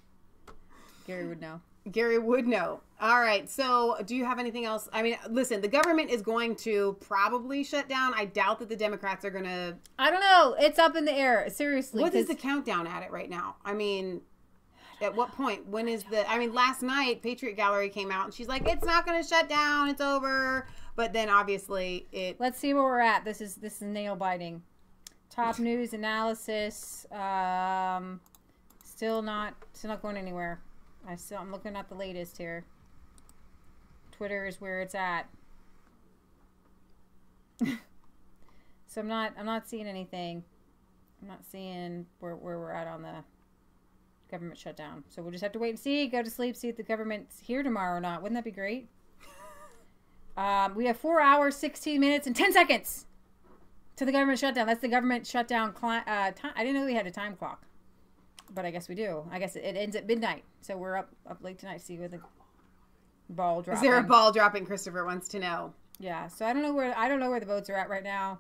Gary would know. Gary would know. All right. So do you have anything else? I mean, listen, the government is going to probably shut down. I doubt that the Democrats are going to. I don't know. It's up in the air. Seriously. What is the countdown at it right now? I mean, at what point? When is the... I mean, last night, Patriot Gallery came out and she's like, it's not going to shut down. It's over. But then obviously it... Let's see where we're at. This is nail biting. Top news analysis. Still not going anywhere. I'm looking at the latest here. Twitter is where it's at. So I'm not seeing anything. I'm not seeing where we're at on the government shutdown. So we'll just have to wait and see. Go to sleep. See if the government's here tomorrow or not. Wouldn't that be great? We have 4 hours, 16 minutes, and 10 seconds to the government shutdown. That's the government shutdown time. I didn't know we had a time clock, but I guess we do. I guess it ends at midnight. So we're up late tonight to see where the ball dropping. Is there a ball dropping? Christopher wants to know. Yeah. So I don't know where the votes are at right now.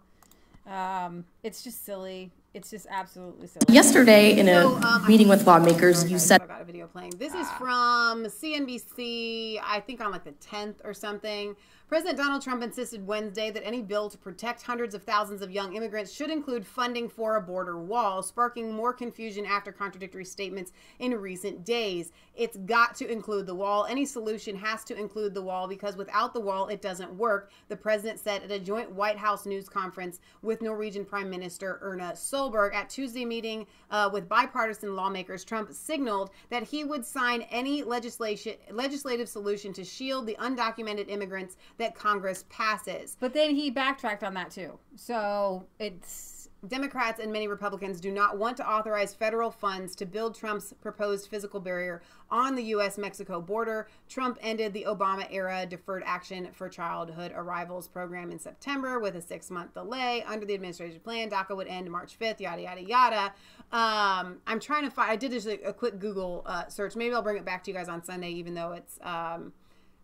It's just silly. It's just absolutely silly. Yesterday, in a meeting with lawmakers, you said... I got a video playing. This is from CNBC, I think on like the 10th or something. President Donald Trump insisted Wednesday that any bill to protect hundreds of thousands of young immigrants should include funding for a border wall, sparking more confusion after contradictory statements in recent days. It's got to include the wall. Any solution has to include the wall because without the wall, it doesn't work, the president said at a joint White House news conference with Norwegian Prime Minister Erna Solberg. At Tuesday meeting with bipartisan lawmakers, Trump signaled that he would sign any legislative solution to shield the undocumented immigrants that Congress passes. But then he backtracked on that too. So it's... Democrats and many Republicans do not want to authorize federal funds to build Trump's proposed physical barrier on the U.S.-Mexico border. Trump ended the Obama-era Deferred Action for Childhood Arrivals program in September with a 6-month delay. Under the administration plan, DACA would end March 5th, yada, yada, yada. I'm trying to find... I did just a quick Google search. Maybe I'll bring it back to you guys on Sunday, even though it's...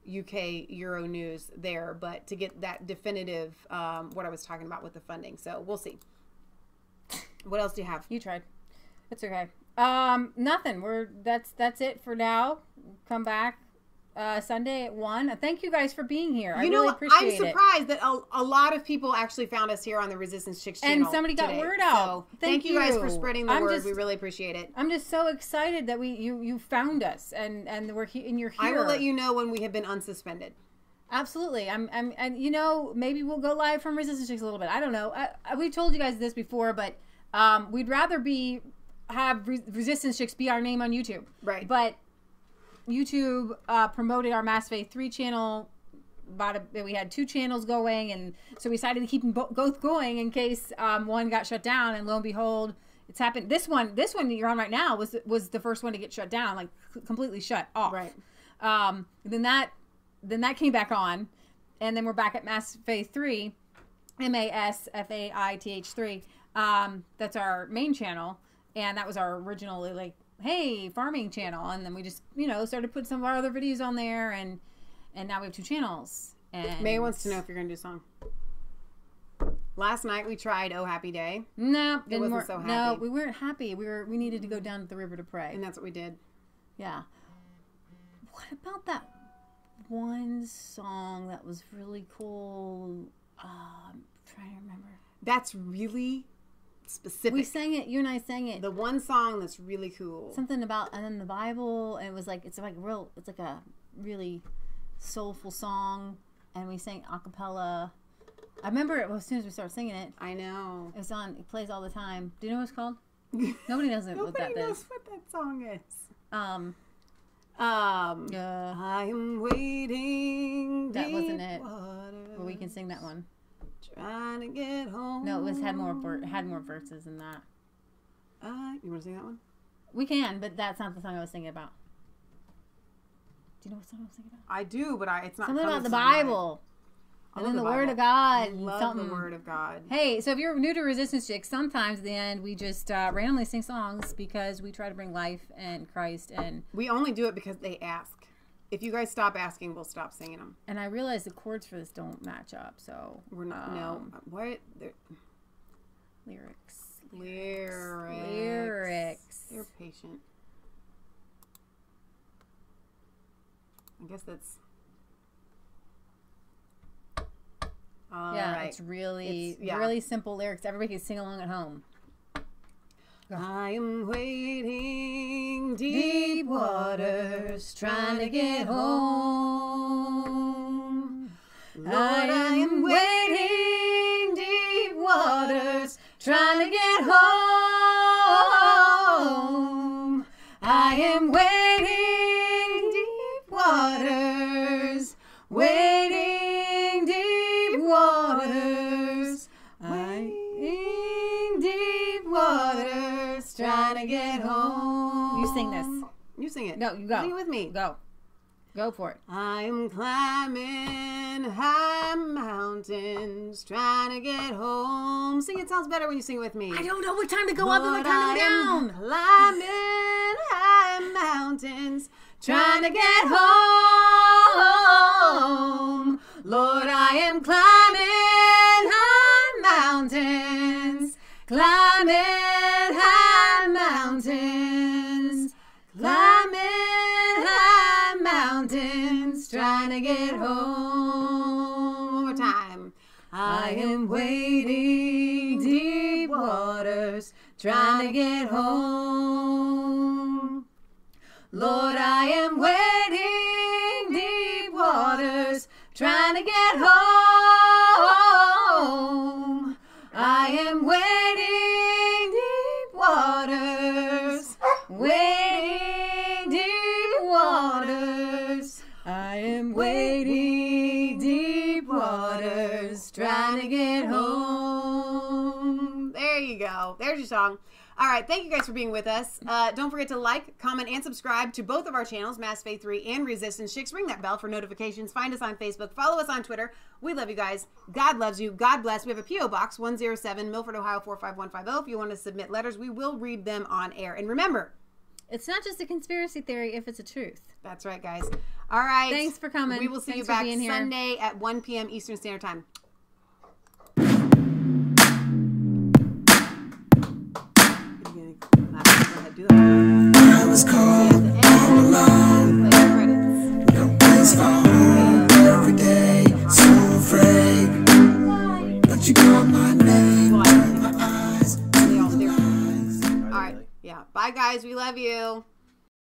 UK Euro News there, but to get that definitive what I was talking about with the funding. So we'll see. What else do you have? You tried. It's okay. Nothing. That's it for now. Come back Sunday at 1. Thank you guys for being here. I really appreciate it. I'm surprised that a lot of people actually found us here on the Resistance Chicks channel. And somebody got word out. So thank you guys for spreading the word. We really appreciate it. I'm just so excited that you found us and we're here and you're here. I will let you know when we have been unsuspended. Absolutely. And you know, maybe we'll go live from Resistance Chicks a little bit. I don't know. We've told you guys this before, but we'd rather have Resistance Chicks be our name on YouTube. Right. But YouTube promoted our Mass Faith 3 channel. We had 2 channels going, and so we decided to keep them both going in case one got shut down. And lo and behold, it's happened. This one that you're on right now was the first one to get shut down, like completely shut off. Right. Then that came back on, and then we're back at Mass Faith 3, MASFAITH 3. That's our main channel, and that was our originally like, hey, farming channel, and then we just started putting some of our other videos on there, and now we have 2 channels. And May wants to know if you're gonna do a song. Last night we tried "Oh Happy Day." No, it wasn't so happy. No, we weren't happy. We needed to go down to the river to pray, and that's what we did. Yeah. What about that one song that was really cool? I'm trying to remember. That's really specific. We sang it. You and I sang it. The one song that's really cool. Something about and then the Bible, and it was like it's like a really soulful song, and we sang a cappella. I remember it as soon as we started singing it. I know. It's on. It plays all the time. Do you know what it's called? Nobody knows what that is. Nobody knows what that song is. I am waiting. That wasn't it. But we can sing that one. Trying to get home. No, it had more verses than that. You want to sing that one? We can, but that's not the song I was singing about. Do you know what song I was singing about? I do, but it's not something about the Bible. And then the Word of God. I love the Word of God. Hey, so if you're new to Resistance Chicks, sometimes at the end we just randomly sing songs because we try to bring life and Christ, and we only do it because they ask. If you guys stop asking, we'll stop singing them. And I realize the chords for this don't match up, so we're not. No, what? Lyrics. You're patient. I guess that's... Yeah, right. It's really simple lyrics. Everybody can sing along at home. I am wading deep waters, trying to get home. Lord, I am wading deep waters, trying to get home. I am wading deep waters, wading deep waters, wading deep waters, trying to get home. You sing this. You sing it. No, you go. Sing it with me. Go. Go for it. I'm climbing high mountains, trying to get home. Sing it. Sounds better when you sing it with me. I don't know what time to go up and what time to go down. Climbing high mountains, trying to get home. Lord, I am climbing high mountains, climbing high mountains, climbing high mountains, trying to get home. One more time. I am wading deep waters, trying to get home. Lord, I am wading deep waters, trying to get home. I am wading deep waters, wading deep waters. I am wading deep waters, trying to get home. There you go. There's your song. All right, thank you guys for being with us. Don't forget to like, comment, and subscribe to both of our channels, Mass Faith 3 and Resistance Chicks. Ring that bell for notifications. Find us on Facebook. Follow us on Twitter. We love you guys. God loves you. God bless. We have a P.O. Box 107, Milford, Ohio 45150. If you want to submit letters, we will read them on air. And remember, it's not just a conspiracy theory if it's a truth. That's right, guys. All right. Thanks for coming. We will see you back Sunday at 1 p.m. Eastern Standard Time. I was called all alone. No place for home every day. So afraid, but you called my name. My eyes. All right. Yeah. Bye, guys. We love you.